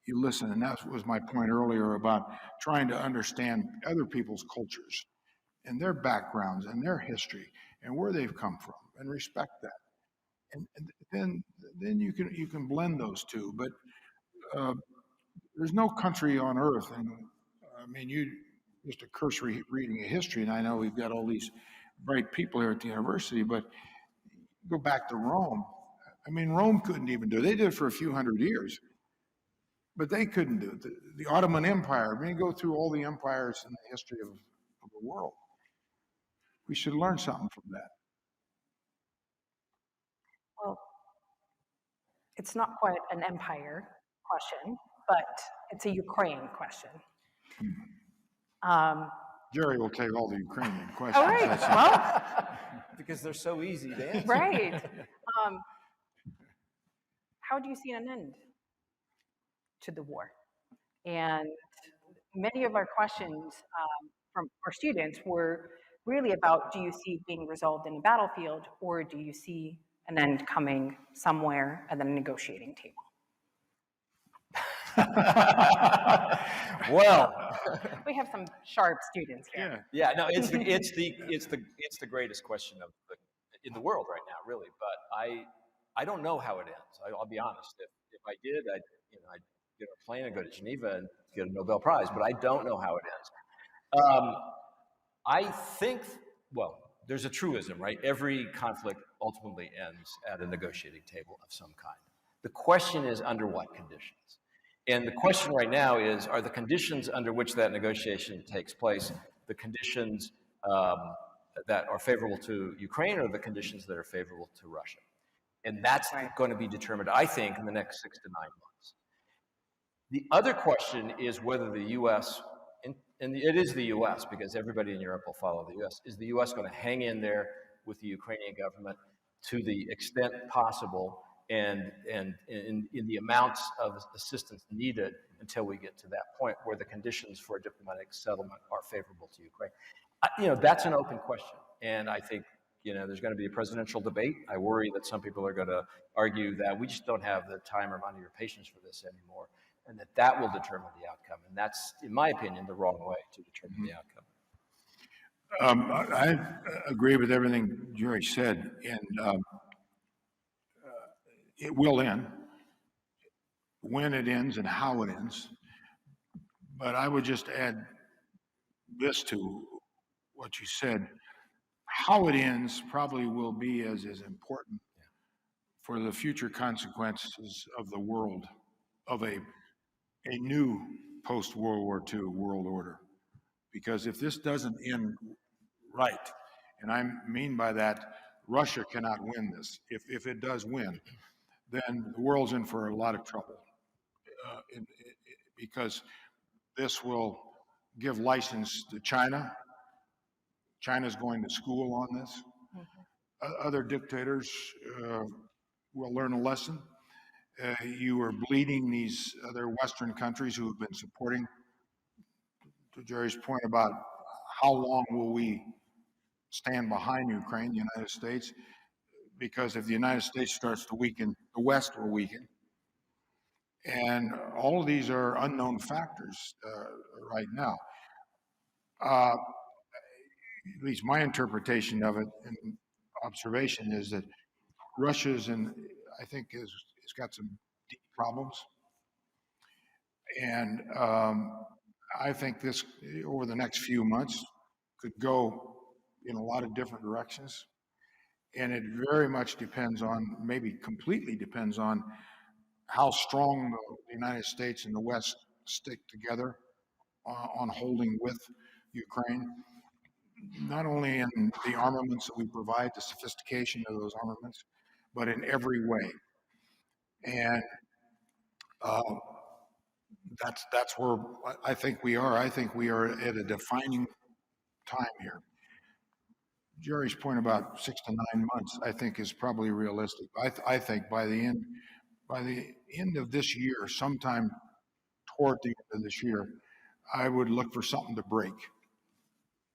Speaker 4: You listen, and that was my point earlier about trying to understand other people's cultures and their backgrounds and their history and where they've come from, and respect that. And then you can blend those two. But there's no country on earth, and I mean, just a cursory reading of history, and I know we've got all these bright people here at the university, but go back to Rome. I mean, Rome couldn't even do it. They did it for a few hundred years, but they couldn't do it. The Ottoman Empire, I mean, go through all the empires in the history of the world. We should learn something from that.
Speaker 6: Well, it's not quite an empire question, but it's a Ukraine question.
Speaker 4: Jerry will take all the Ukrainian questions.
Speaker 6: All right, well,
Speaker 5: Because they're so easy to answer.
Speaker 6: right. How do you see an end to the war? And many of our questions from our students were really about, do you see it being resolved in a battlefield, or do you see an end coming somewhere at the negotiating table?
Speaker 5: Well,
Speaker 6: We have some sharp students here.
Speaker 5: yeah, no, it's the greatest question in the world right now, really. But I don't know how it ends. I'll be honest. If I did, I'd get on a plane and go to Geneva and get a Nobel Prize. But I don't know how it ends. I think, well, there's a truism, right? Every conflict ultimately ends at a negotiating table of some kind. The question is, under what conditions? And the question right now is, are the conditions under which that negotiation takes place the conditions that are favorable to Ukraine or the conditions that are favorable to Russia. And that's going to be determined, I think, in the next 6 to 9 months. The other question is whether the U.S., and it is the U.S. because everybody in Europe will follow the U.S., is the U.S. going to hang in there with the Ukrainian government to the extent possible and in the amounts of assistance needed until we get to that point where the conditions for a diplomatic settlement are favorable to Ukraine? That's an open question. And I think, there's going to be a presidential debate. I worry that some people are going to argue that we just don't have the time or money or patience for this anymore, and that will determine the outcome. And that's, in my opinion, the wrong way to determine the outcome.
Speaker 4: I agree with everything Jerry said, and it will end. When it ends and how it ends. But I would just add this to what you said. How it ends probably will be as important for the future consequences of the world, of a new post-World War II world order. Because if this doesn't end right, and I mean by that, Russia cannot win this. If it does win, then the world's in for a lot of trouble. Because this will give license to China. China's going to school on this. Other dictators will learn a lesson. You are bleeding these other Western countries who have been supporting, to Jerry's point about how long will we stand behind Ukraine, the United States, because if the United States starts to weaken, the West will weaken. And all of these are unknown factors right now. At least my interpretation of it and observation is that Russia's I think has got some deep problems. And I think this, over the next few months, could go in a lot of different directions. And it very much depends on, maybe completely depends on, how strong the United States and the West stick together on holding with Ukraine, not only in the armaments that we provide, the sophistication of those armaments, but in every way. And that's where I think we are. I think we are at a defining time here. Jerry's point about 6 to 9 months, I think, is probably realistic. I think by the end of this year, sometime toward the end of this year, I would look for something to break.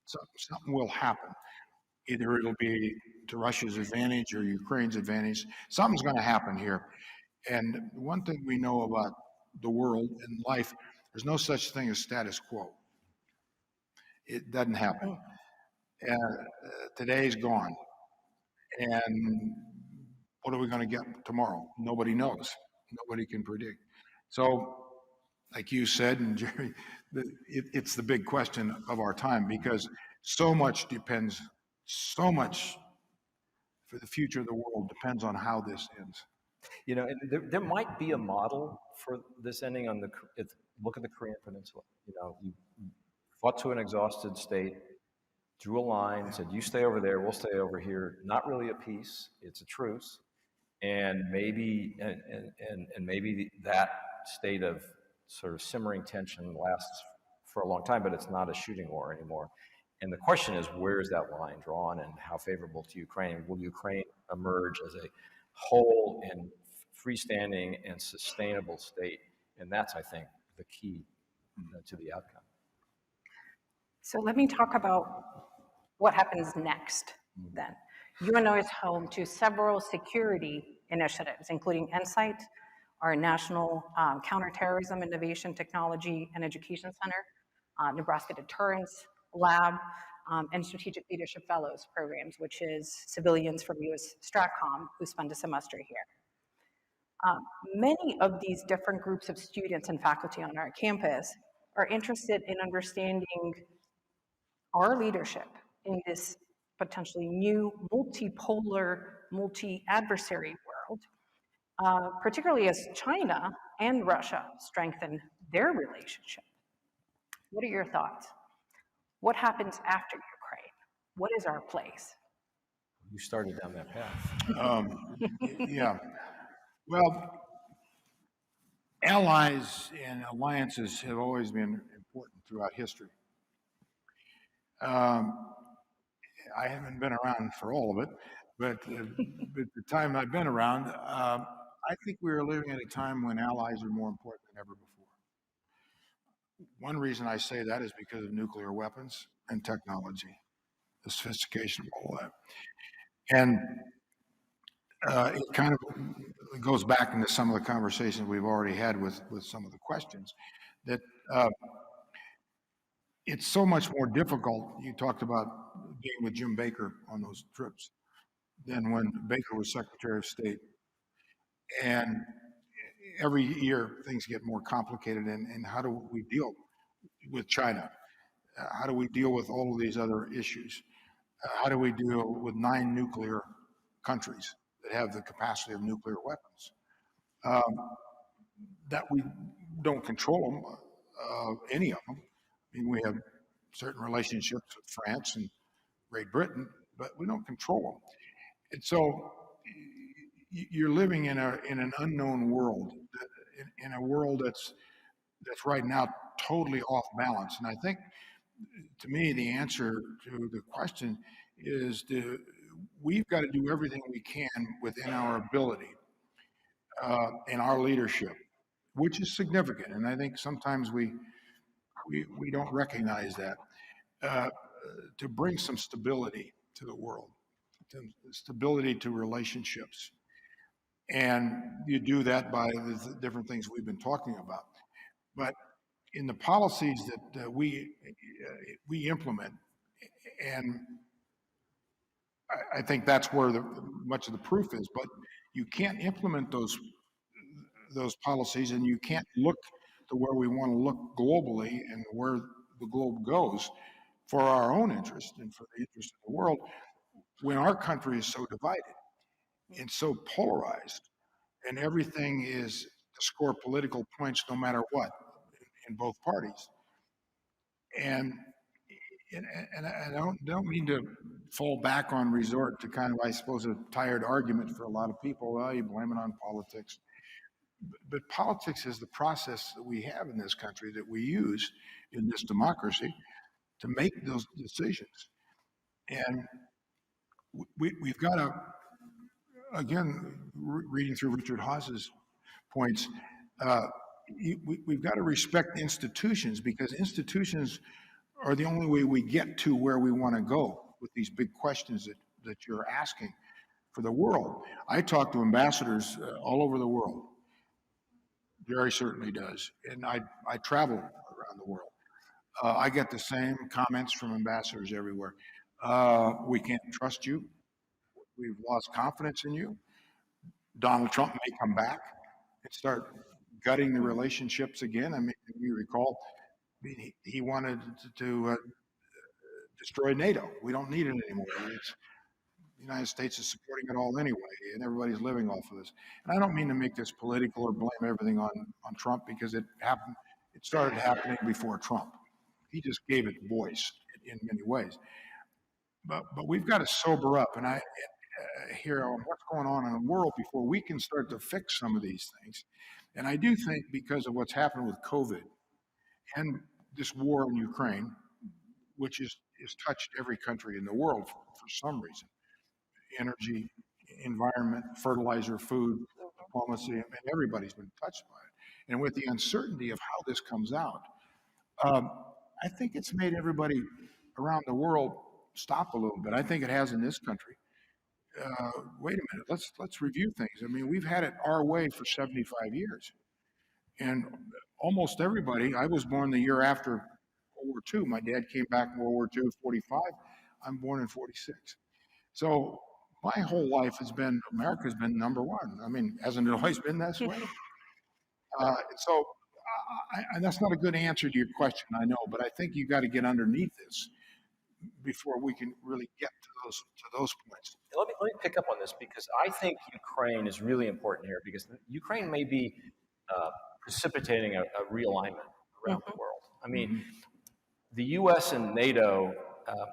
Speaker 4: Something will happen. Either it'll be to Russia's advantage or Ukraine's advantage. Something's going to happen here. And one thing we know about the world and life, there's no such thing as status quo. It doesn't happen. And today's gone. And what are we going to get tomorrow? Nobody knows. Nobody can predict. So, like you said, and Jerry, it's the big question of our time, because so much for the future of the world depends on how this ends.
Speaker 5: And there might be a model for this ending on look at the Korean Peninsula. You fought to an exhausted state, drew a line, said, you stay over there, we'll stay over here. Not really a peace, it's a truce. And maybe that state of sort of simmering tension lasts for a long time, but it's not a shooting war anymore. And the question is, where is that line drawn and how favorable to Ukraine? Will Ukraine emerge as a whole and freestanding and sustainable state? And that's, I think, the key to the outcome.
Speaker 6: So let me talk about what happens next then. UNO is home to several security initiatives, including Insight, our National Counterterrorism Innovation Technology and Education Center, Nebraska Deterrence Lab, and Strategic Leadership Fellows programs, which is civilians from US Stratcom who spend a semester here. Many of these different groups of students and faculty on our campus are interested in understanding our leadership in this potentially new multipolar, multi-adversary world, particularly as China and Russia strengthen their relationship. What are your thoughts? What happens after Ukraine? What is our place?
Speaker 5: You started down that path.
Speaker 4: Yeah. Well, allies and alliances have always been important throughout history. Um, I haven't been around for all of it, but the time I've been around, I think we are living at a time when allies are more important than ever before. One reason I say that is because of nuclear weapons and technology, the sophistication of all that. And it kind of goes back into some of the conversations we've already had with some of the questions that it's so much more difficult. You talked about being with Jim Baker on those trips than when Baker was Secretary of State. And every year things get more complicated. And how do we deal with China? How do we deal with all of these other issues? How do we deal with 9 nuclear countries that have the capacity of nuclear weapons? That we don't control them, any of them. I mean, we have certain relationships with France and Great Britain, but we don't control them. And so you're living in an unknown world, in a world that's right now totally off balance. And I think, to me, the answer to the question is we've got to do everything we can within our ability and our leadership, which is significant. And I think sometimes we don't recognize that, to bring some stability to the world, stability to relationships. And you do that by the different things we've been talking about. But in the policies that we implement, and I think that's where much of the proof is. But you can't implement those policies, and you can't look to where we want to look globally and where the globe goes for our own interest and for the interest of the world when our country is so divided and so polarized, and everything is to score political points no matter what in both parties. And I don't mean to fall back on resort to kind of, I suppose, a tired argument for a lot of people. Well, you blame it on politics. But politics is the process that we have in this country that we use in this democracy to make those decisions. And we've got to, again, reading through Richard Haas's points, we've got to respect institutions, because institutions are the only way we get to where we want to go with these big questions that you're asking for the world. I talk to ambassadors all over the world. Jerry certainly does. And I travel around the world. I get the same comments from ambassadors everywhere. We can't trust you. We've lost confidence in you. Donald Trump may come back and start gutting the relationships again. I mean, you recall, he wanted to destroy NATO. We don't need it anymore. The United States is supporting it all anyway, and everybody's living off of this. And I don't mean to make this political or blame everything on Trump, because it happened. It started happening before Trump. He just gave it voice in many ways. But we've got to sober up, and I hear what's going on in the world before we can start to fix some of these things. And I do think, because of what's happened with COVID and this war in Ukraine, which has touched every country in the world for some reason, energy, environment, fertilizer, food, diplomacy, and everybody's been touched by it. And with the uncertainty of how this comes out, I think it's made everybody around the world stop a little bit. I think it has in this country. Wait a minute, let's review things. I mean, we've had it our way for 75 years. And almost everybody, I was born the year after World War II. My dad came back in World War II in 45. I'm born in 46. So my whole life America's been number one. I mean, hasn't it always been this way? And that's not a good answer to your question, I know, but I think you got to get underneath this before we can really get to those points.
Speaker 5: Let me pick up on this, because I think Ukraine is really important here, because Ukraine may be precipitating a realignment around the world. I mean, the U.S. and NATO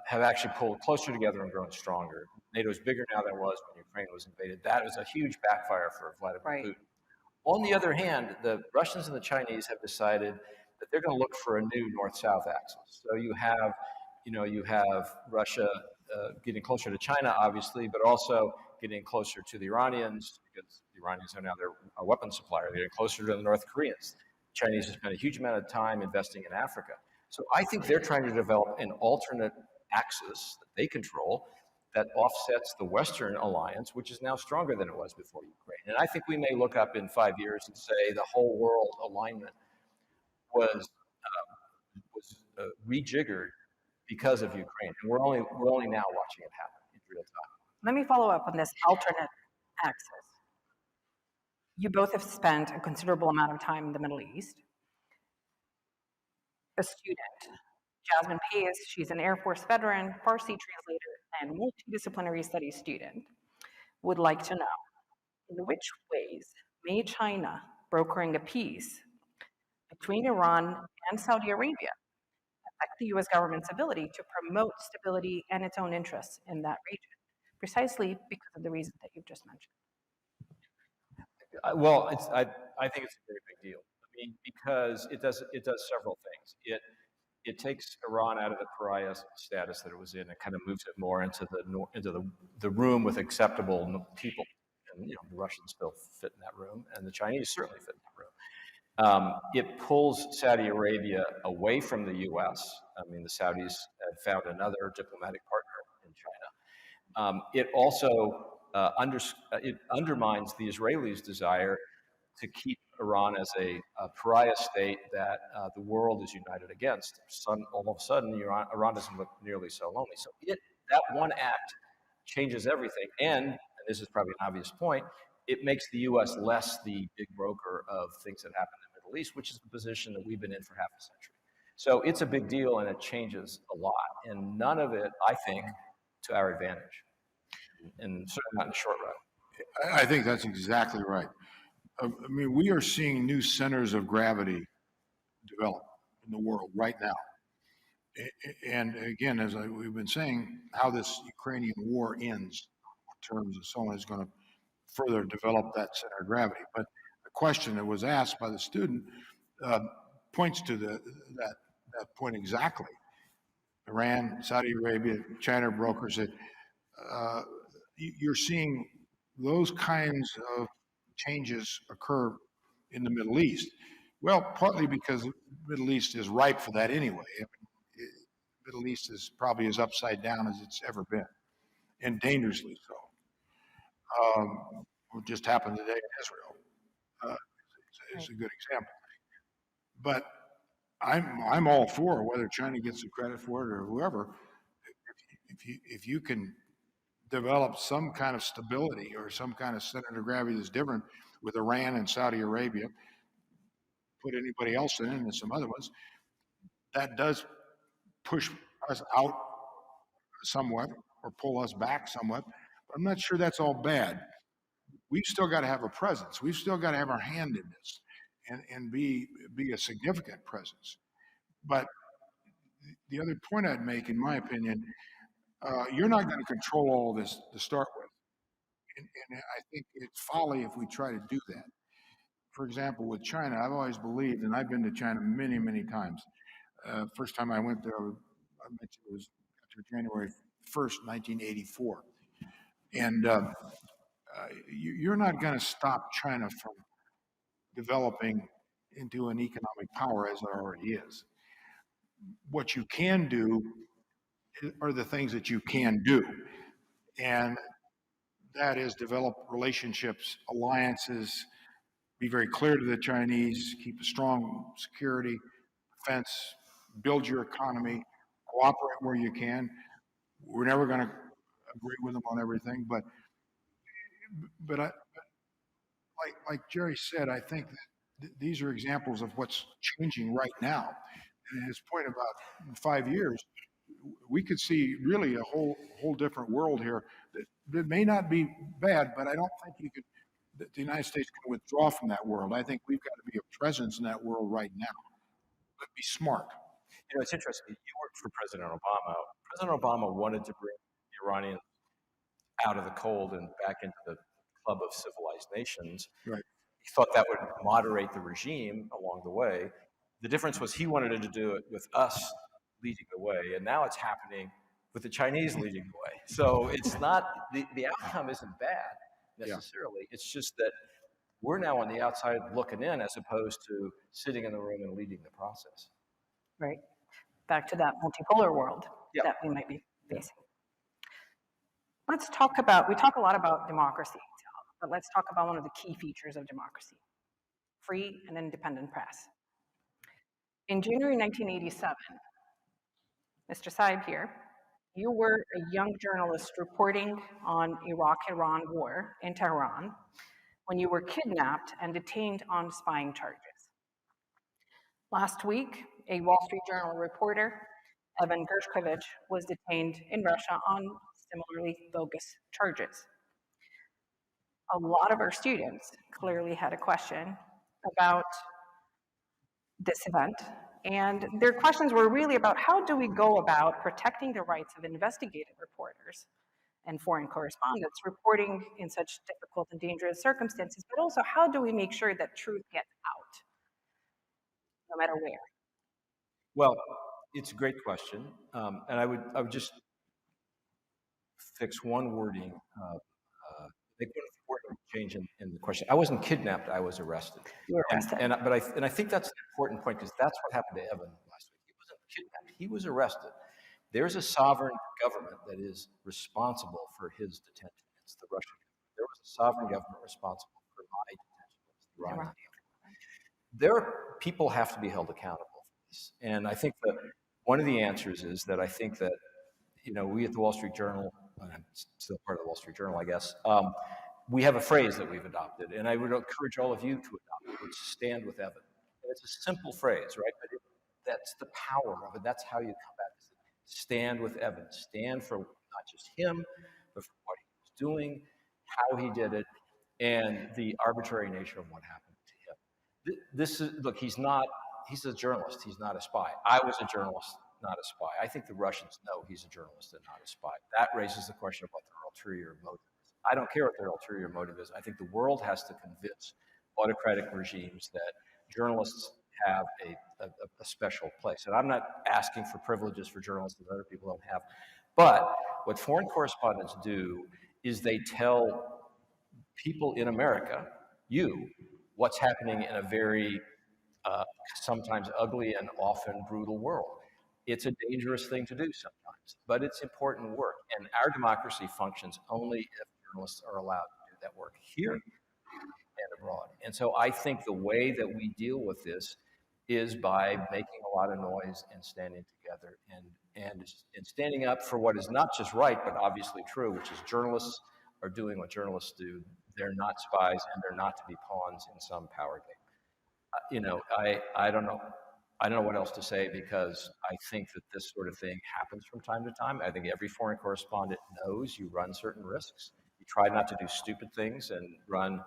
Speaker 5: have actually pulled closer together and grown stronger. NATO is bigger now than it was when Ukraine was invaded. That was a huge backfire for Vladimir
Speaker 6: Right.
Speaker 5: Putin. On the other hand, the Russians and the Chinese have decided that they're going to look for a new north-south axis. So you have Russia getting closer to China, obviously, but also getting closer to the Iranians, because the Iranians are now their weapons supplier. They're getting closer to the North Koreans. The Chinese have spent a huge amount of time investing in Africa. So I think they're trying to develop an alternate axis that they control that offsets the Western alliance, which is now stronger than it was before Ukraine. And I think we may look up in 5 years and say the whole world alignment was rejiggered because of Ukraine. And we're only now watching it happen in real time.
Speaker 6: Let me follow up on this alternate axis. You both have spent a considerable amount of time in the Middle East. A student, Jasmine Pace, she's an Air Force veteran, Farsi translator, and multidisciplinary studies student, would like to know, in which ways may China brokering a peace between Iran and Saudi Arabia affect the US government's ability to promote stability and its own interests in that region, precisely because of the reasons that you've just mentioned?
Speaker 5: Well, I think it's a very big deal. I mean, because it does several things. It takes Iran out of the pariah status that it was in and kind of moves it more into the room with acceptable people. And the Russians still fit in that room, and the Chinese certainly fit in that room. It pulls Saudi Arabia away from the U.S. I mean, the Saudis have found another diplomatic partner in China. It also it undermines the Israelis' desire to keep Iran as a pariah state that the world is united against. All of a sudden, Iran doesn't look nearly so lonely. So that one act changes everything. And this is probably an obvious point, it makes the U.S. less the big broker of things that happen in the Middle East, which is the position that we've been in for half a century. So it's a big deal, and it changes a lot. And none of it, I think, to our advantage, and certainly not in the short run.
Speaker 4: I think that's exactly right. I mean, we are seeing new centers of gravity develop in the world right now. And again, as we've been saying, how this Ukrainian war ends in terms of someone is going to further develop that center of gravity. But the question that was asked by the student points to that point exactly. Iran, Saudi Arabia, China brokers it. You're seeing those kinds of changes occur in the Middle East. Well, partly because the Middle East is ripe for that anyway. I mean, the Middle East is probably as upside down as it's ever been, and dangerously so. What just happened today in Israel is a good example. But I'm all for whether China gets the credit for it or whoever. If you can develop some kind of stability or some kind of center of gravity that's different with Iran and Saudi Arabia, put anybody else in and some other ones, that does push us out somewhat or pull us back somewhat. But I'm not sure that's all bad. We've still got to have a presence. We've still got to have our hand in this and be a significant presence. But the other point I'd make, in my opinion, you're not going to control all this to start with. And I think it's folly if we try to do that. For example, with China, I've always believed, and I've been to China many, many times. First time I went there, I mentioned it was after January 1st, 1984. And you're not going to stop China from developing into an economic power as it already is. What you can do are the things that you can do. And that is develop relationships, alliances, be very clear to the Chinese, keep a strong security, defense, build your economy, cooperate where you can. We're never going to agree with them on everything, but like Jerry said, I think that these are examples of what's changing right now. And his point about in 5 years, we could see really a whole different world here that may not be bad, but I don't think the United States can withdraw from that world. I think we've got to be a presence in that world right now, but be smart.
Speaker 5: You know, it's interesting. You worked for President Obama. President Obama wanted to bring the Iranians out of the cold and back into the club of civilized nations.
Speaker 4: Right.
Speaker 5: He thought that would moderate the regime along the way. The difference was he wanted to do it with us leading the way, and now it's happening with the Chinese leading the way. So it's not, the outcome isn't bad necessarily. It's just that we're now on the outside looking in as opposed to sitting in the room and leading the process.
Speaker 6: Right. Back to that multipolar world
Speaker 5: Yeah.
Speaker 6: that we might be facing. We talk a lot about democracy, but let's talk about one of the key features of democracy: free and independent press. In January 1987, Mr. Seib here, you were a young journalist reporting on Iraq-Iran war in Tehran when you were kidnapped and detained on spying charges. Last week, a Wall Street Journal reporter, Evan Gershkovich, was detained in Russia on similarly bogus charges. A lot of our students clearly had a question about this event, and their questions were really about how do we go about protecting the rights of investigative reporters and foreign correspondents reporting in such difficult and dangerous circumstances, but also how do we make sure that truth gets out, no matter where?
Speaker 5: Well, it's a great question, and I would just fix one wording, make one important change in the question. I wasn't kidnapped; I was arrested.
Speaker 6: You were arrested.
Speaker 5: But I think that's an important point because that's what happened to Evan last week. He wasn't kidnapped; he was arrested. There's a sovereign government that is responsible for his detention. It's the Russian government. There was a sovereign government responsible for my detention. It's the Iranian government. People have to be held accountable for this, and I think that one of the answers is that I think that we at the Wall Street Journal, I'm still part of the Wall Street Journal, I guess. We have a phrase that we've adopted, and I would encourage all of you to adopt it, which is stand with Evan. And it's a simple phrase, right? But that's the power of it. That's how you combat this. Stand with Evan. Stand for not just him, but for what he was doing, how he did it, and the arbitrary nature of what happened to him. Look, he's a journalist. He's not a spy. I was a journalist, not a spy. I think the Russians know he's a journalist and not a spy. That raises the question of what their ulterior motive is. I don't care what their ulterior motive is. I think the world has to convince autocratic regimes that journalists have a special place. And I'm not asking for privileges for journalists that other people don't have. But what foreign correspondents do is they tell people in America, what's happening in a very sometimes ugly and often brutal world. It's a dangerous thing to do sometimes, but it's important work. And our democracy functions only if journalists are allowed to do that work here and abroad. And so I think the way that we deal with this is by making a lot of noise and standing together and standing up for what is not just right, but obviously true, which is journalists are doing what journalists do. They're not spies, and they're not to be pawns in some power game. I don't know. I don't know what else to say because I think that this sort of thing happens from time to time. I think every foreign correspondent knows you run certain risks. You try not to do stupid things and run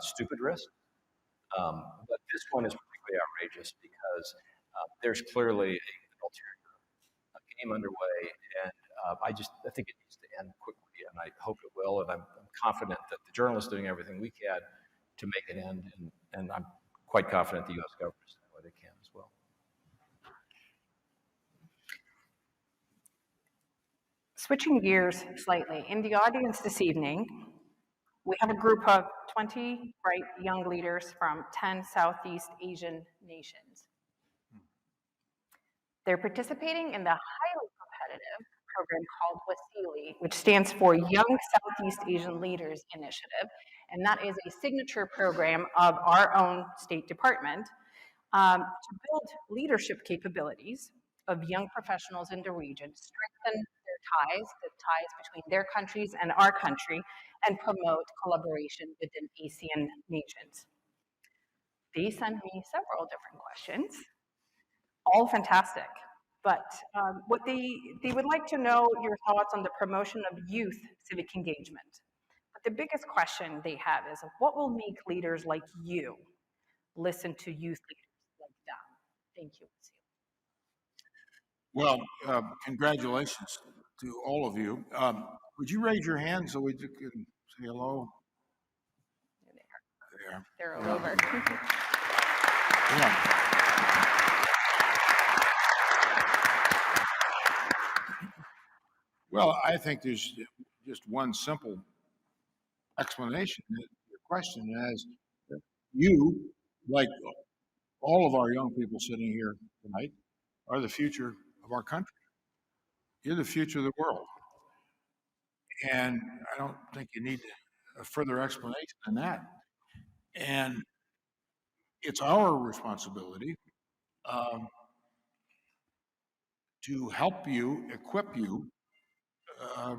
Speaker 5: stupid risks. But this one is particularly outrageous because there's clearly an ulterior game underway, and I think it needs to end quickly, and I hope it will. And I'm confident that the journalists doing everything we can to make it end, and I'm quite confident the U.S. government is doing what it can as well.
Speaker 6: Switching gears slightly, in the audience this evening, we have a group of 20 bright young leaders from 10 Southeast Asian nations. They're participating in the highly competitive program called WASILI, which stands for Young Southeast Asian Leaders Initiative, and that is a signature program of our own State Department to build leadership capabilities of young professionals in the region, strengthen the ties between their countries and our country, and promote collaboration within ASEAN nations. They sent me several different questions, all fantastic. But what they would like to know your thoughts on the promotion of youth civic engagement. But the biggest question they have is, what will make leaders like you listen to youth leaders like them? Thank you.
Speaker 4: Well, congratulations to all of you. Would you raise your hand so we can say hello? There.
Speaker 6: They're all over.
Speaker 4: Yeah. Well, I think there's just one simple explanation to your question as you, like all of our young people sitting here tonight, are the future of our country. You're the future of the world. And I don't think you need a further explanation than that. And it's our responsibility um, to help you, equip you, uh,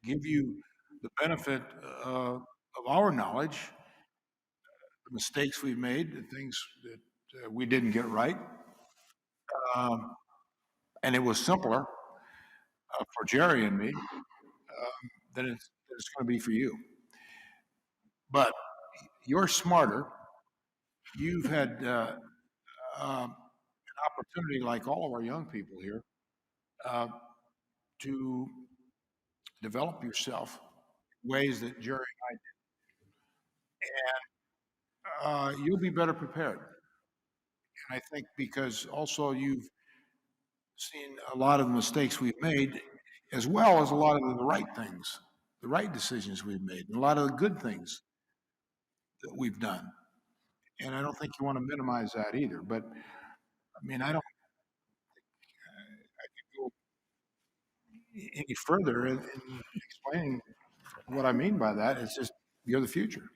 Speaker 4: give you the benefit of our knowledge, the mistakes we've made, the things that we didn't get right. Um, and it was simpler for Jerry and me than it's going to be for you. But you're smarter. You've had an opportunity, like all of our young people here, uh, to develop yourself in ways that Jerry and I did. And you'll be better prepared. And I think because also you've seen a lot of the mistakes we've made, as well as a lot of the right things, the right decisions we've made, and a lot of the good things that we've done. And I don't think you want to minimize that either. But I mean, I don't go any further in explaining what I mean by that. It's just you're the future.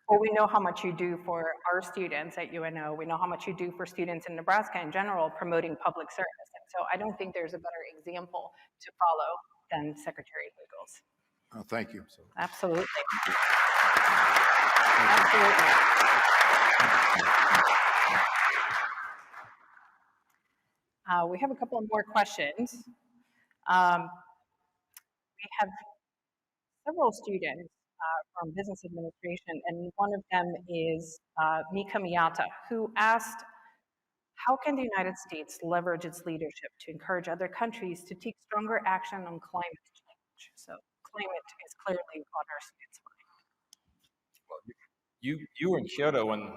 Speaker 6: Well, we know how much you do for our students at UNO. We know how much you do for students in Nebraska in general, promoting public service. And so I don't think there's a better example to follow than Secretary Hagel's.
Speaker 4: Oh, thank you.
Speaker 6: Absolutely. Absolutely. We have a couple of more questions. We have several students from business administration, and one of them is Mika Miyata, who asked, how can the United States leverage its leadership to encourage other countries to take stronger action on climate change? So climate is clearly on our students' mind.
Speaker 5: You were in Kyoto when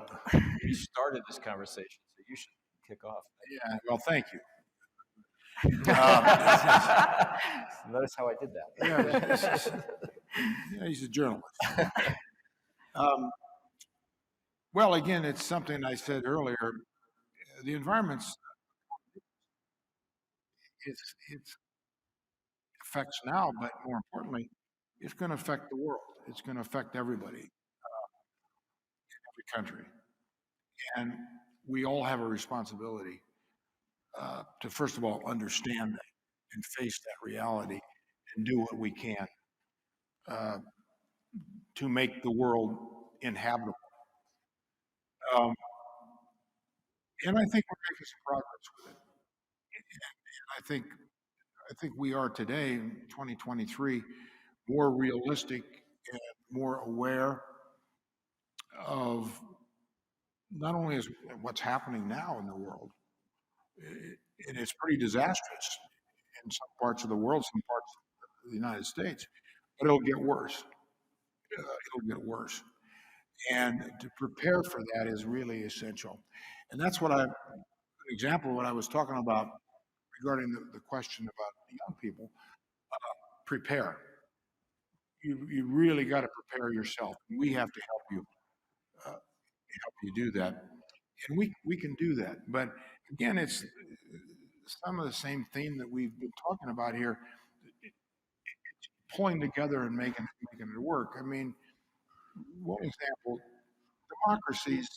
Speaker 5: we started this conversation, so you should kick off.
Speaker 4: Yeah, well, thank you.
Speaker 5: Notice how I did that.
Speaker 4: Yeah, he's a journalist. Well, again, it's something I said earlier. The environment's it affects now, but more importantly, it's going to affect the world. It's going to affect everybody in every country, and we all have a responsibility to first of all understand that and face that reality and do what we can uh, to make the world inhabitable. Um, and I think we're making some progress with it. I think we are today in 2023 more realistic and more aware of not only is what's happening now in the world, and it's pretty disastrous in some parts of the world, some parts of the United States, but it'll get worse. It'll get worse. And to prepare for that is really essential. And that's an example of what I was talking about regarding the question about the young people. Prepare. You really got to prepare yourself. We have to help you do that, and we can do that. But again, it's some of the same theme that we've been talking about here, pulling together and making it work. I mean, one example: democracies,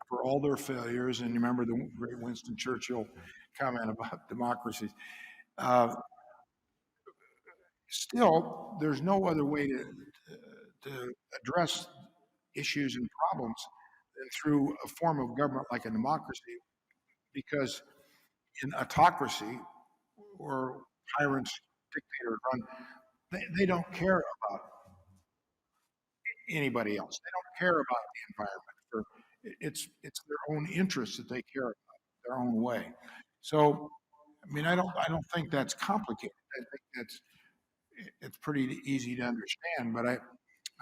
Speaker 4: for all their failures, and you remember the great Winston Churchill comment about democracies. Uh, Still, there's no other way to address issues and problems than through a form of government like a democracy, because in autocracy or tyrants, dictators run, they don't care about anybody else. They don't care about the environment. It's their own interests that they care about, their own way. So, I mean, I don't think that's complicated. I think it's pretty easy to understand. But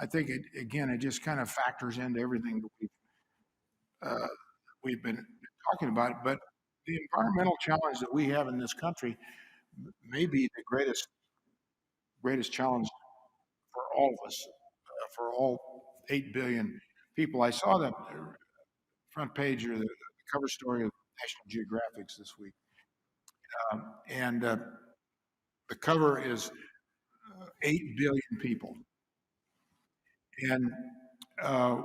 Speaker 4: I think it just kind of factors into everything that we've been talking about. But the environmental challenge that we have in this country may be the greatest challenge for all of us, for all 8 billion people. I saw the front page or the cover story of National Geographic this week, and the cover is 8 billion people. And uh,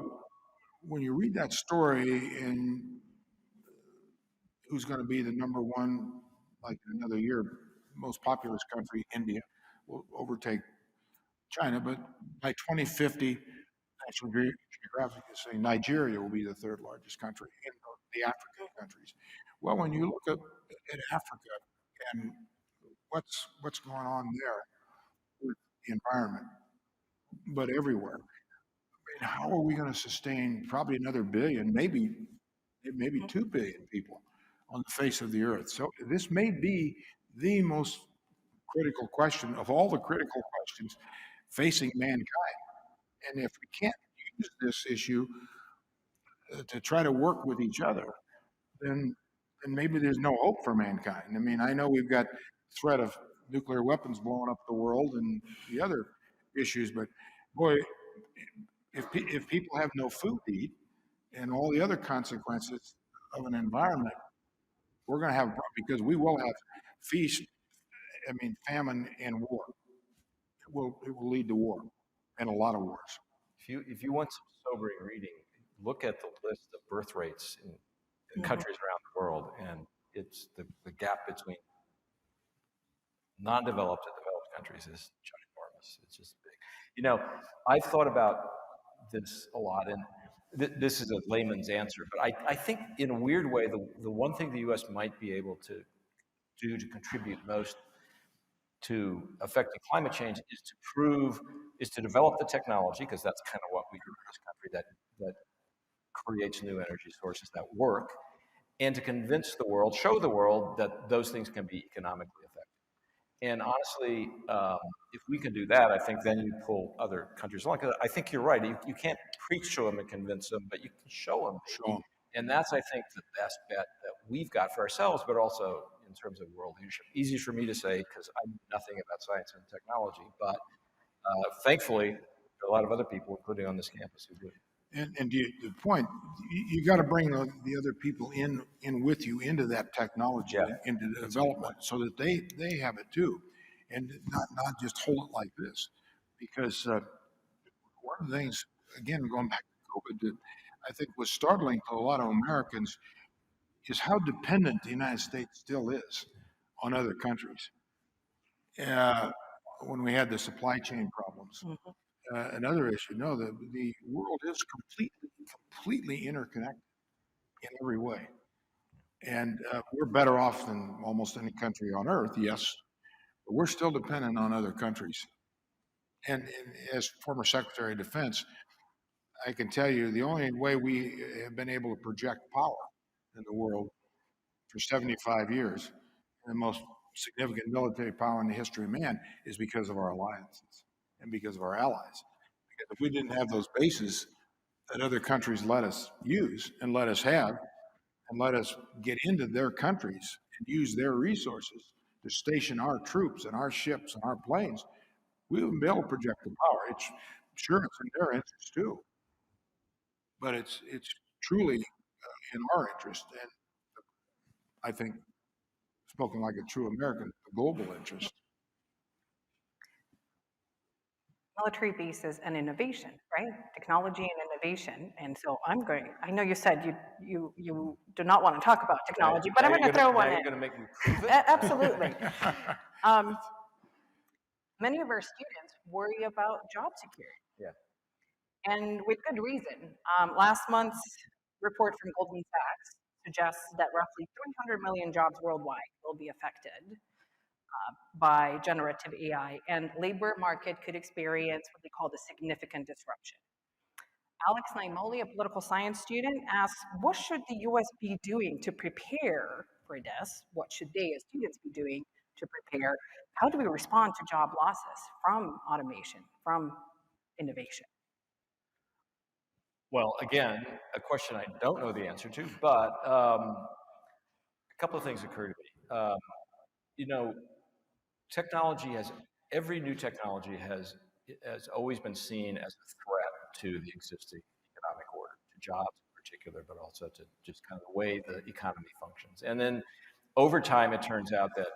Speaker 4: when you read that story and who's going to be the number one, like in another year, most populous country, India, will overtake China. But by 2050, National Geographic is saying Nigeria will be the third largest country in the African countries. Well, when you look at Africa and what's going on there with the environment, but everywhere, I mean, how are we going to sustain probably another billion, maybe 2 billion people on the face of the earth? So this may be the most critical question of all the critical questions facing mankind. And if we can't use this issue to try to work with each other, then maybe there's no hope for mankind. I mean, I know we've got threat of nuclear weapons blowing up the world and the other issues, but boy, if people have no food to eat and all the other consequences of an environment, we're going to have, because we will have feast, I mean, famine and war. It will lead to war and a lot of wars.
Speaker 5: If you want some sobering reading, look at the list of birth rates in countries around the world, and it's the gap between non-developed and developed countries is ginormous. It's just big. You know, I've thought about this a lot, and this is a layman's answer, but I think in a weird way, the one thing the U.S. might be able to do to contribute most to affecting climate change is to develop the technology, because that's kind of what we do in this country, that creates new energy sources that work, and to convince the world, show the world that those things can be economically effective. And honestly, if we can do that, I think then you pull other countries along. 'Cause I think you're right. You can't preach to them and convince them, but you can show them.
Speaker 4: Show 'em.
Speaker 5: And that's, I think, the best bet that we've got for ourselves, but also in terms of world leadership. Easy for me to say because I know nothing about science and technology, but thankfully, there are a lot of other people, including on this campus, who do.
Speaker 4: And the point, you got to bring the other people in with you into that technology, into the development, so that they have it too, and not just hold it like this. Because one of the things, again, going back to COVID, that I think was startling to a lot of Americans is how dependent the United States still is on other countries. When we had the supply chain problems. Another issue, no, the world is completely interconnected in every way. And we're better off than almost any country on earth, yes, but we're still dependent on other countries. And as former Secretary of Defense, I can tell you the only way we have been able to project power in the world for 75 years, and the most significant military power in the history of man, is because of our alliances and because of our allies. Because if we didn't have those bases that other countries let us use and let us have, and let us get into their countries and use their resources to station our troops and our ships and our planes, we wouldn't be able to project the power. It's sure it's in their interest too, but it's truly in our interest, and I think, spoken like a true American, the global interest.
Speaker 6: Military bases and innovation, right? Technology and innovation. And so I know you said you do not want to talk about technology, but I'm going to throw one in.
Speaker 5: You're going to make me prove it?
Speaker 6: Absolutely. Many of our students worry about job security.
Speaker 5: Yeah.
Speaker 6: And with good reason. Last month's report from Goldman Sachs suggests that roughly 300 million jobs worldwide will be affected by generative AI, and labor market could experience what they call the significant disruption. Alex Naimoli, a political science student, asks, what should the US be doing to prepare for this? What should they as students be doing to prepare? How do we respond to job losses from automation, from innovation?
Speaker 5: Well, again, a question I don't know the answer to, but a couple of things occur to me. You know, technology has, every new technology has always been seen as a threat to the existing economic order, to jobs in particular, but also to just kind of the way the economy functions. And then over time, it turns out that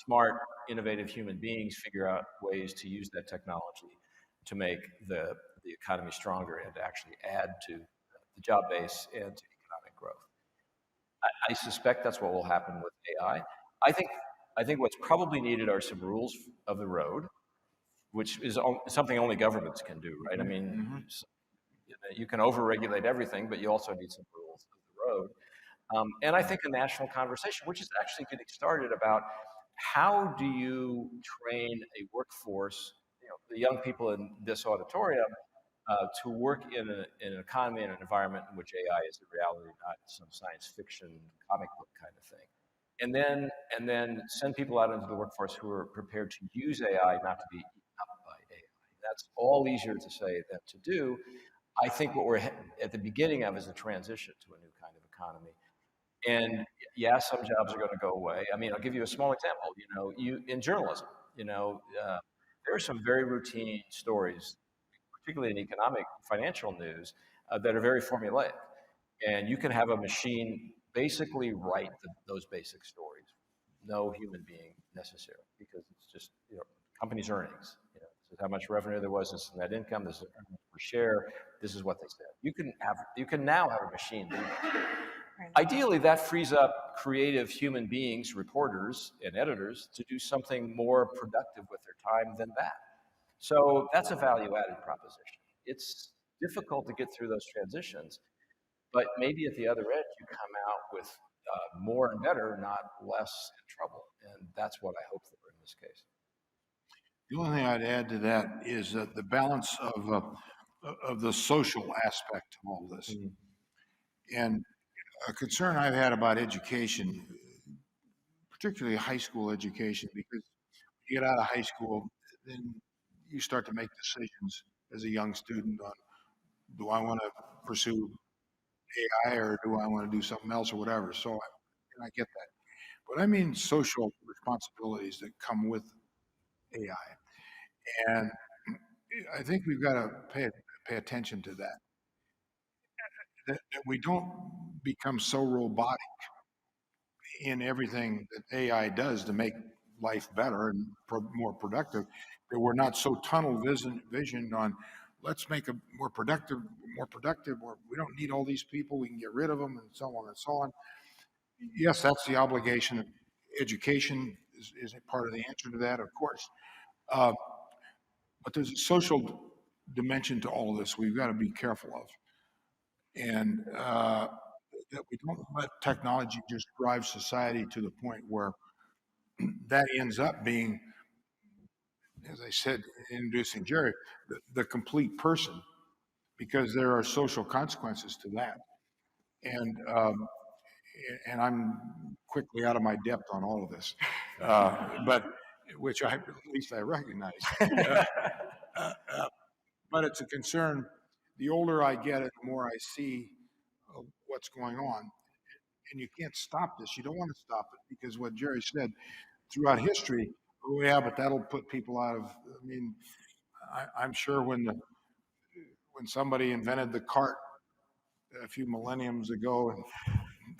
Speaker 5: smart, innovative human beings figure out ways to use that technology to make the economy stronger and to actually add to the job base and to economic growth. I suspect that's what will happen with AI. I think I think what's probably needed are some rules of the road, which is something only governments can do, right? I mean, you can overregulate everything, but you also need some rules of the road. And I think a national conversation, which is actually getting started, about how do you train a workforce, the young people in this auditorium, to work in an economy and an environment in which AI is a reality, not some science fiction comic book kind of thing. And then send people out into the workforce who are prepared to use AI, not to be eaten up by AI. That's all easier to say than to do. I think what we're at the beginning of is a transition to a new kind of economy. And yeah, some jobs are going to go away. I mean, I'll give you a small example. In journalism, there are some very routine stories, particularly in economic, financial news, that are very formulaic. And you can have a machine basically write those basic stories. No human being necessary, because it's just companies' earnings. This is how much revenue there was. This is net income. This is earnings per share. This is what they said. You can now have a machine do that. Ideally, that frees up creative human beings, reporters and editors, to do something more productive with their time than that. So that's a value-added proposition. It's difficult to get through those transitions, but maybe at the other end, you come out with more and better, not less in trouble. And that's what I hope for in this case.
Speaker 4: The only thing I'd add to that is that the balance of the social aspect of all this. And a concern I've had about education, particularly high school education, because you get out of high school, then you start to make decisions as a young student on, do I want to pursue AI or do I want to do something else or whatever. So I get that. But I mean social responsibilities that come with AI. And I think we've got to pay attention to that we don't become so robotic in everything that AI does to make life better and more productive, that we're not so tunnel visioned on, let's make a more productive, or we don't need all these people, we can get rid of them, and so on and so on. Yes, that's the obligation of education, is a part of the answer to that, of course. But there's a social dimension to all of this we've got to be careful of. And that we don't let technology just drive society to the point where that ends up being, as I said, introducing Jerry, the complete person, because there are social consequences to that. And I'm quickly out of my depth on all of this, but which at least I recognize. But it's a concern. The older I get, the more I see what's going on. And you can't stop this. You don't want to stop it, because what Jerry said, throughout history, oh yeah, but that'll put people out of. I mean, I'm sure when somebody invented the cart a few millenniums ago and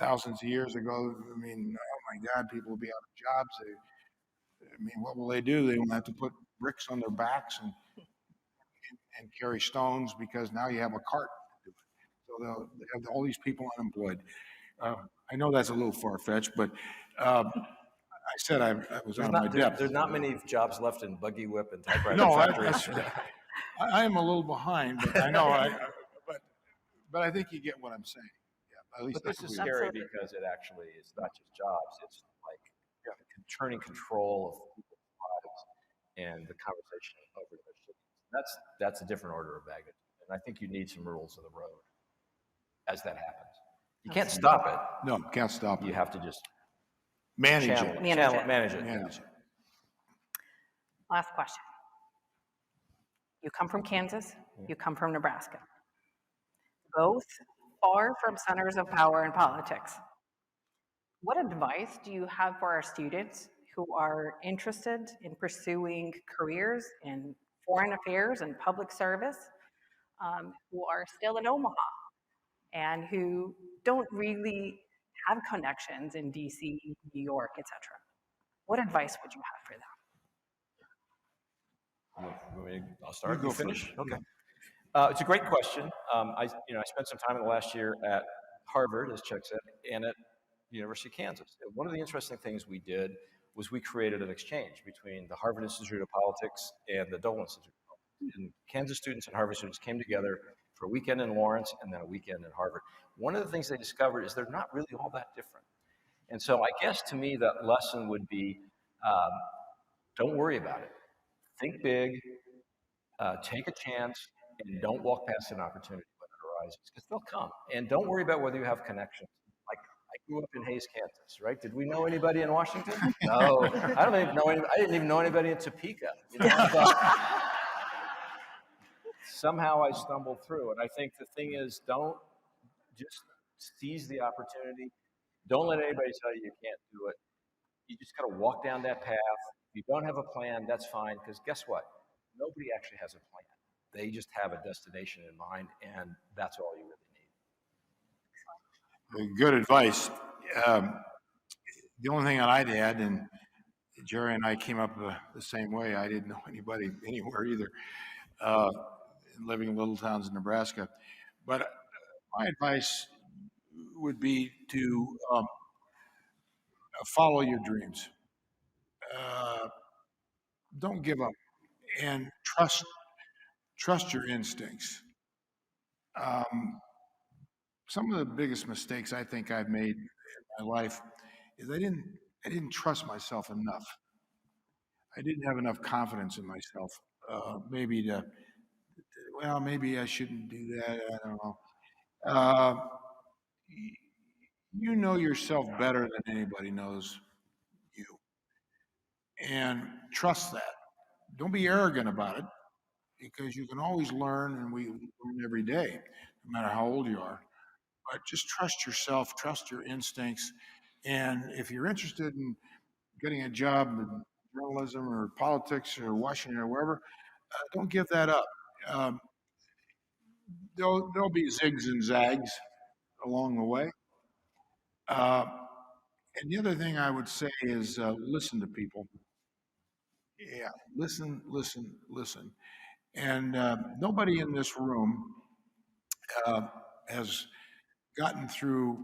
Speaker 4: thousands of years ago, I mean, oh my God, people will be out of jobs. I mean, what will they do? They will have to put bricks on their backs and carry stones, because now you have a cart to do it. So they'll have all these people unemployed. I know that's a little far-fetched, but I said I was out of my depth.
Speaker 5: There's not many jobs left in buggy whip and typewriter
Speaker 4: No,
Speaker 5: factories.
Speaker 4: I am a little behind, but I know but I think you get what I'm saying. Yeah, at least
Speaker 5: But this is scary because it actually is not just jobs. It's like turning control of people's lives and the conversation over their cities. That's a different order of magnitude. And And I think you need some rules of the road as that happens. You can't stop it.
Speaker 4: No, can't stop
Speaker 5: You
Speaker 4: it.
Speaker 5: have to just
Speaker 4: Manage
Speaker 5: channel
Speaker 4: it.
Speaker 5: manage it.
Speaker 4: Manage it.
Speaker 6: Last question. You come from Kansas, you come from Nebraska. Both far from centers of power in politics. What advice do you have for our students who are interested in pursuing careers in foreign affairs and public service, who are still in Omaha and who don't really have connections in DC, New York, etc.? What advice would you have for them?
Speaker 5: I'll start.
Speaker 4: You go
Speaker 5: finish.
Speaker 4: first.
Speaker 5: Okay. It's a great question. I spent some time in the last year at Harvard, as Chuck said, and at the University of Kansas. And one of the interesting things we did was we created an exchange between the Harvard Institute of Politics and the Dole Institute of Politics. And Kansas students and Harvard students came together for a weekend in Lawrence and then a weekend in Harvard. One of the things they discovered is they're not really all that different. And so I guess to me that lesson would be, don't worry about it. Think big, take a chance, and don't walk past an opportunity when it arises, because they'll come. And don't worry about whether you have connections. Like, I grew up in Hays, Kansas, right? Did we know anybody in Washington? No. I didn't even know anybody in Topeka. Somehow I stumbled through. And I think the thing is, don't just seize the opportunity. Don't let anybody tell you can't do it. You just got to walk down that path. If you don't have a plan, that's fine, because guess what? Nobody actually has a plan. They just have a destination in mind, and that's all you really need.
Speaker 4: Good advice. The only thing that I'd add, and Jerry and I came up the same way. I didn't know anybody anywhere either, living in little towns in Nebraska. But my advice would be to follow your dreams. Don't give up, and trust your instincts. Some of the biggest mistakes I think I've made in my life is I didn't trust myself enough. I didn't have enough confidence in myself. Maybe maybe I shouldn't do that. I don't know. Uh, you know yourself better than anybody knows you, and trust that. Don't be arrogant about it, because you can always learn, and we learn every day, no matter how old you are. But just trust yourself, trust your instincts, and if you're interested in getting a job in journalism or politics or Washington or wherever, don't give that up. Um, there'll be zigs and zags along the way. Uh, and the other thing I would say is listen to people. Yeah, listen. And nobody in this room uh, has gotten through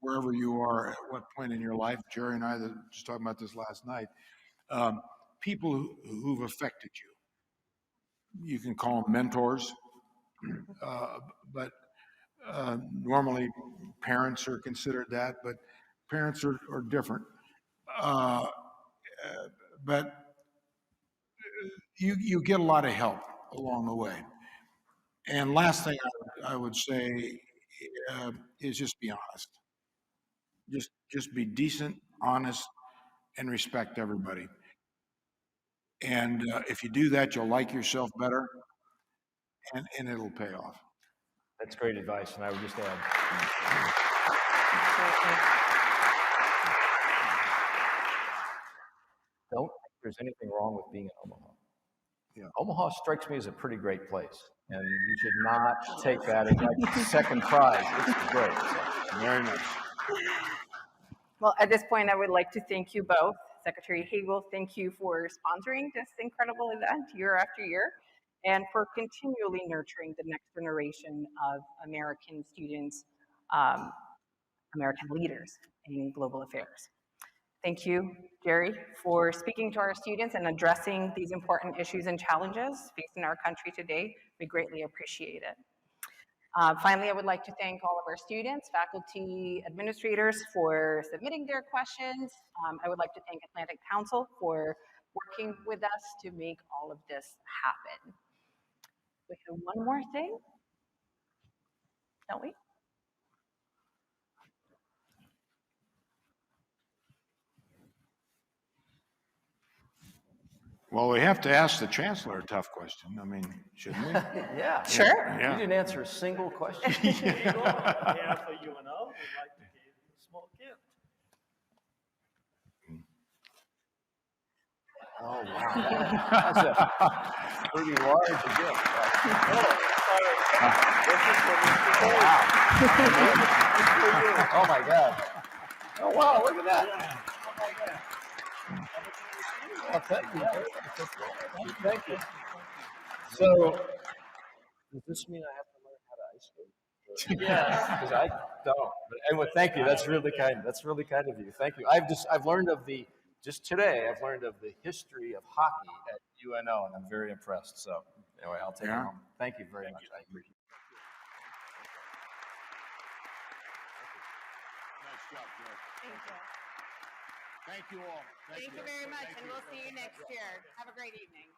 Speaker 4: wherever you are at what point in your life. Jerry and I were just talking about this last night. Um, People who've affected you. You can call them mentors, but normally parents are considered that, but parents are different. Uh, but you get a lot of help along the way. And last thing I would say is just be honest. Just be decent, honest, and respect everybody. And if you do that, you'll like yourself better, and it'll pay off.
Speaker 5: That's great advice, and I would just add, don't think there's anything wrong with being in Omaha.
Speaker 4: Yeah.
Speaker 5: Omaha strikes me as a pretty great place, and you should not take that as like second prize. It's great.
Speaker 4: Very nice.
Speaker 6: Well, at this point, I would like to thank you both. Secretary Hagel, thank you for sponsoring this incredible event year after year, and for continually nurturing the next generation of American students, American leaders in global affairs. Thank you, Jerry, for speaking to our students and addressing these important issues and challenges facing our country today. We greatly appreciate it. Finally, I would like to thank all of our students, faculty, administrators for submitting their questions. I would like to thank Atlantic Council for working with us to make all of this happen. We have one more thing. don't we?
Speaker 4: Well, we have to ask the chancellor a tough question. I mean, shouldn't we?
Speaker 7: Yeah.
Speaker 6: Sure.
Speaker 7: You didn't answer a single question.
Speaker 3: On behalf of UNO, we'd like to give you a small gift.
Speaker 7: Oh, wow. That's a pretty large gift. Oh, my God. Oh, wow, look at that. Oh, thank you. Thank you. So, does this mean I have to learn how to ice skate?
Speaker 3: Yes.
Speaker 7: Because I don't. But anyway, thank you. That's really kind. That's really kind of you. Thank you. I've learned of just today, I've learned of the history of hockey at UNO, and I'm very impressed. So anyway, I'll take it home. Thank you very much. I appreciate it.
Speaker 2: Nice job, Joe.
Speaker 6: Thank you.
Speaker 2: Thank you all.
Speaker 6: Thank you very much, and we'll see you next year. Have a great evening.